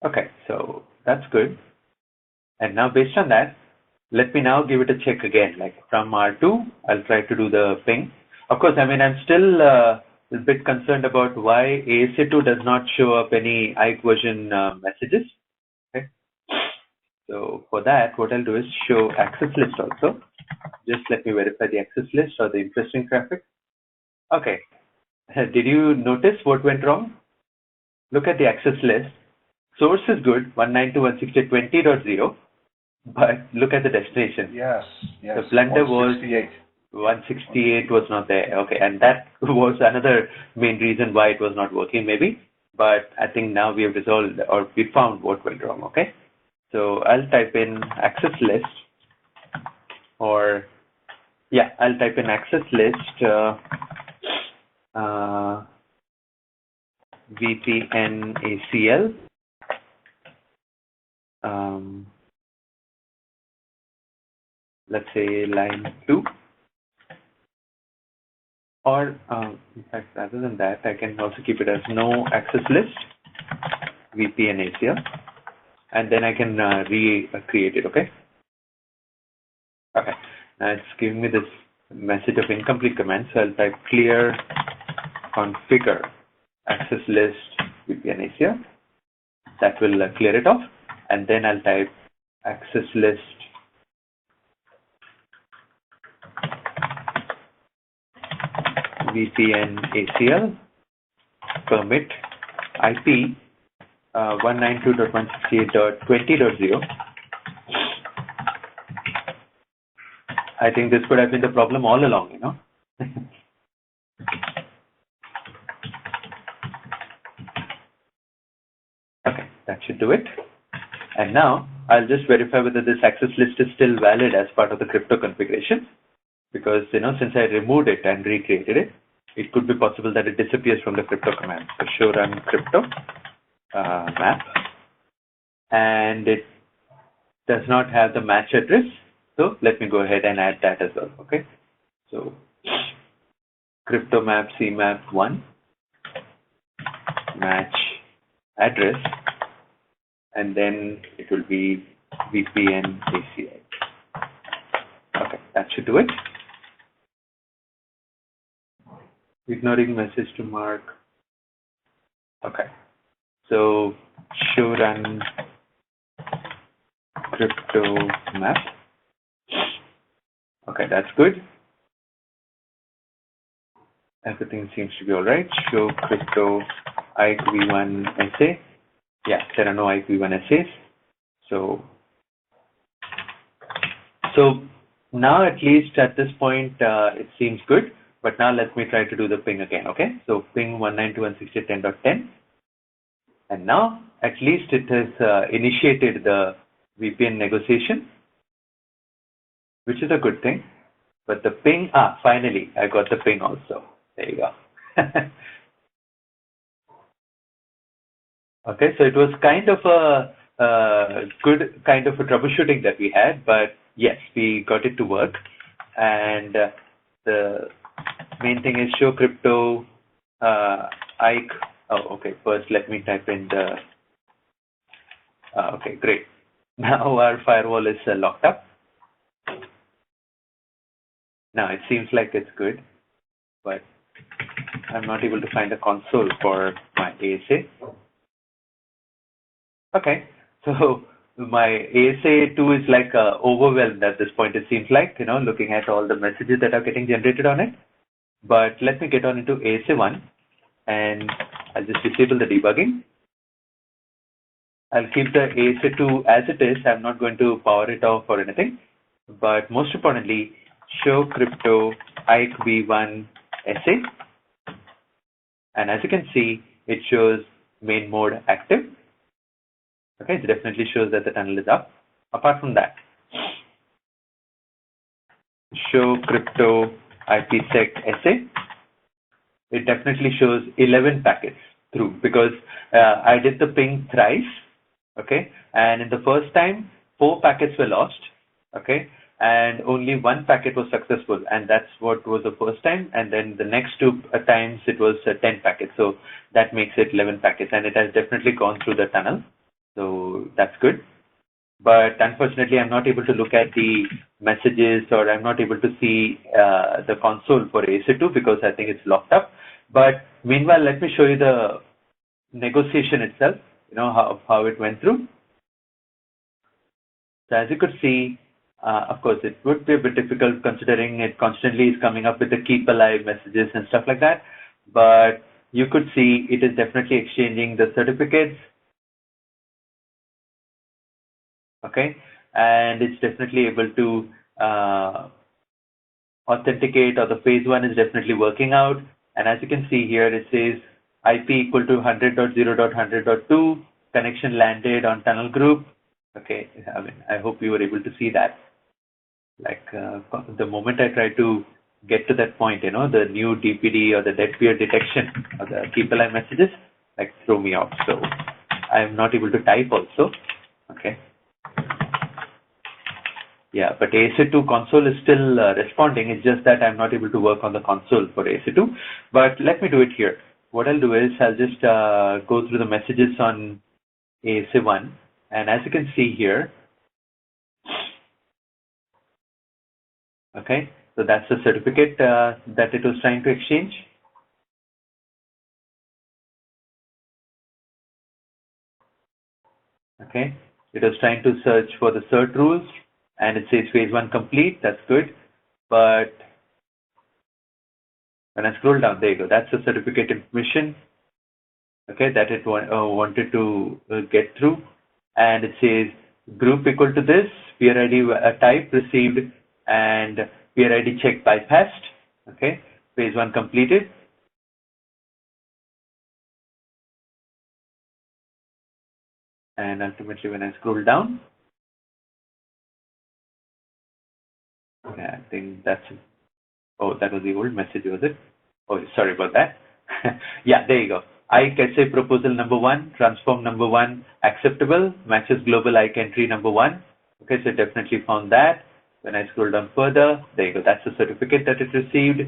Okay, so that's good. And now based on that, let me now give it a check again, like from R2, I'll try to do the ping. Of course, I'm still a bit concerned about why ASA2 does not show up any IKE version messages. Okay. So for that, what I'll do is show access list also. Just let me verify the access list or the interesting traffic. Okay. Did you notice what went wrong? Look at the access list. Source is good, 192.168.20.0, but look at the destination. Yes. The blunder was 168 was not there. Okay, and that was another main reason why it was not working, maybe. But I think now we have resolved, or we found what went wrong. Okay, so I'll type in access list, or yeah, I'll type in access list VPN ACL. Let's say line 2, or in fact, rather than that, I can also keep it as no access list VPN ACL, and then I can recreate it. Okay. Okay. Now it's giving me this message of incomplete command, so I'll type clear configure access list VPN ACL. That will clear it off, and then I'll type access list VPN ACL permit IP 192.168.20.0. I think this could have been the problem all along, Okay, that should do it. And now I'll just verify whether this access list is still valid as part of the crypto configuration, because since I removed it and recreated it, it could be possible that it disappears from the crypto command. So show run crypto map, and it does not have the match address. So let me go ahead and add that as well. Okay. So crypto map cmap 1 match address, and then it will be VPN ACL. Okay, that should do it. Ignoring message to mark. Okay, so show run crypto map. Okay, that's good. Everything seems to be all right. Show crypto IKE v1 SA. Yeah, there are no IKE v1 essays. So now at least at this point it seems good. But now let me try to do the ping again. Okay, so ping 192.168.10.10, and now at least it has initiated the VPN negotiation, which is a good thing. But the ping, finally I got the ping also. There you go. Okay, so it was kind of a good kind of a troubleshooting that we had, but yes, we got it to work. And the main thing is show crypto IKE. Oh, okay. First, let me type in the. Okay, great. Now our firewall is locked up. Now it seems like it's good, but I'm not able to find a console for my ASA. Okay, so my ASA2 is like overwhelmed at this point. It seems like, looking at all the messages that are getting generated on it. But let me get on into ASA1, and I'll just disable the debugging. I'll keep the ASA2 as it is. I'm not going to power it off or anything. But most importantly, show crypto IKE V1 SA, and as you can see, it shows main mode active. Okay, it definitely shows that the tunnel is up. Apart from that, show crypto IPsec SA, it definitely shows 11 packets through, because I did the ping thrice. Okay, and in the first time 4 packets were lost. Okay, and only 1 packet was successful, and that's what was the first time, and then the next 2 times it was 10 packets, so that makes it 11 packets, and it has definitely gone through the tunnel, so that's good. But unfortunately, I'm not able to look at the messages, or I'm not able to see the console for ASA2 because I think it's locked up. But meanwhile, let me show you the negotiation itself, how it went through. So as you could see, of course, it would be a bit difficult considering it constantly is coming up with the keep alive messages and stuff like that. But you could see it is definitely exchanging the certificates. Okay, and it's definitely able to authenticate, or the phase 1 is definitely working out. And as you can see here, it says IP equal to 100.0.100.2, connection landed on tunnel group. Okay, I mean, I hope you were able to see that. Like the moment I try to get to that point, the new DPD or the dead peer detection or the keep alive messages, like throw me off. So I'm not able to type also. Okay. Yeah, but ASA2 console is still responding. It's just that I'm not able to work on the console for ASA2. But let me do it here. What I'll do is I'll just go through the messages on ASA1. And as you can see here, okay, so that's the certificate that it was trying to exchange. Okay, it was trying to search for the cert rules, and it says phase 1 complete. That's good. But when I scroll down, there you go. That's the certificate information. Okay, that it wanted to get through, and it says group equal to this, peer ID type received, and peer ID check bypassed. Okay, phase 1 completed. And ultimately, when I scroll down, okay, I think that's, oh, that was the old message, was it? Oh, sorry about that. Yeah, there you go. IKE SA proposal number 1, transform number 1, acceptable, matches global IKE entry number 1. Okay, so definitely found that. When I scroll down further, there you go. That's the certificate that it received.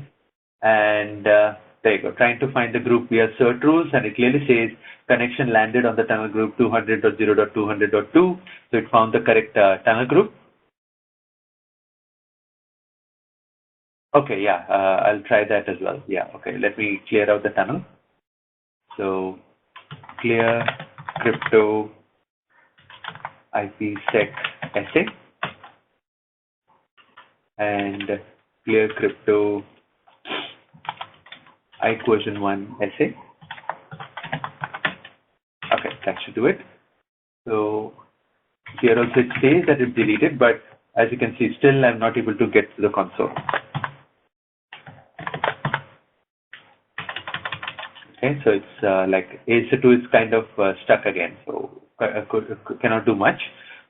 And there you go. Trying to find the group via cert rules, and it clearly says connection landed on the tunnel group 200.0.200.2. So it found the correct tunnel group. Okay, yeah, I'll try that as well. Yeah, okay, let me clear out the tunnel. So clear crypto IPsec SA and clear crypto IKE version 1 SA. Okay, that should do it. So here also it says that it's deleted, but as you can see, still I'm not able to get to the console. Okay, so it's like ASA2 is kind of stuck again, so cannot do much.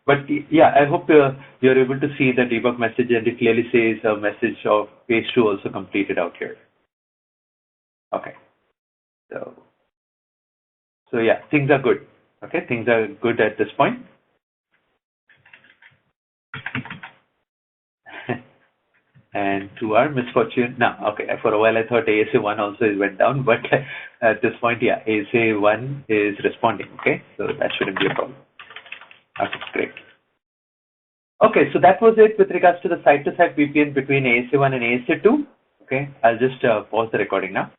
But yeah, I hope you're able to see the debug message, and it clearly says a message of phase 2 also completed out here. Okay, so yeah, things are good. Okay, things are good at this point. And to our misfortune, now, okay, for a while I thought ASA1 also went down, but at this point, yeah, ASA1 is responding, okay? So that shouldn't be a problem. Okay, great. Okay, so that was it with regards to the site-to-site VPN between ASA1 and ASA2. Okay, I'll just pause the recording now.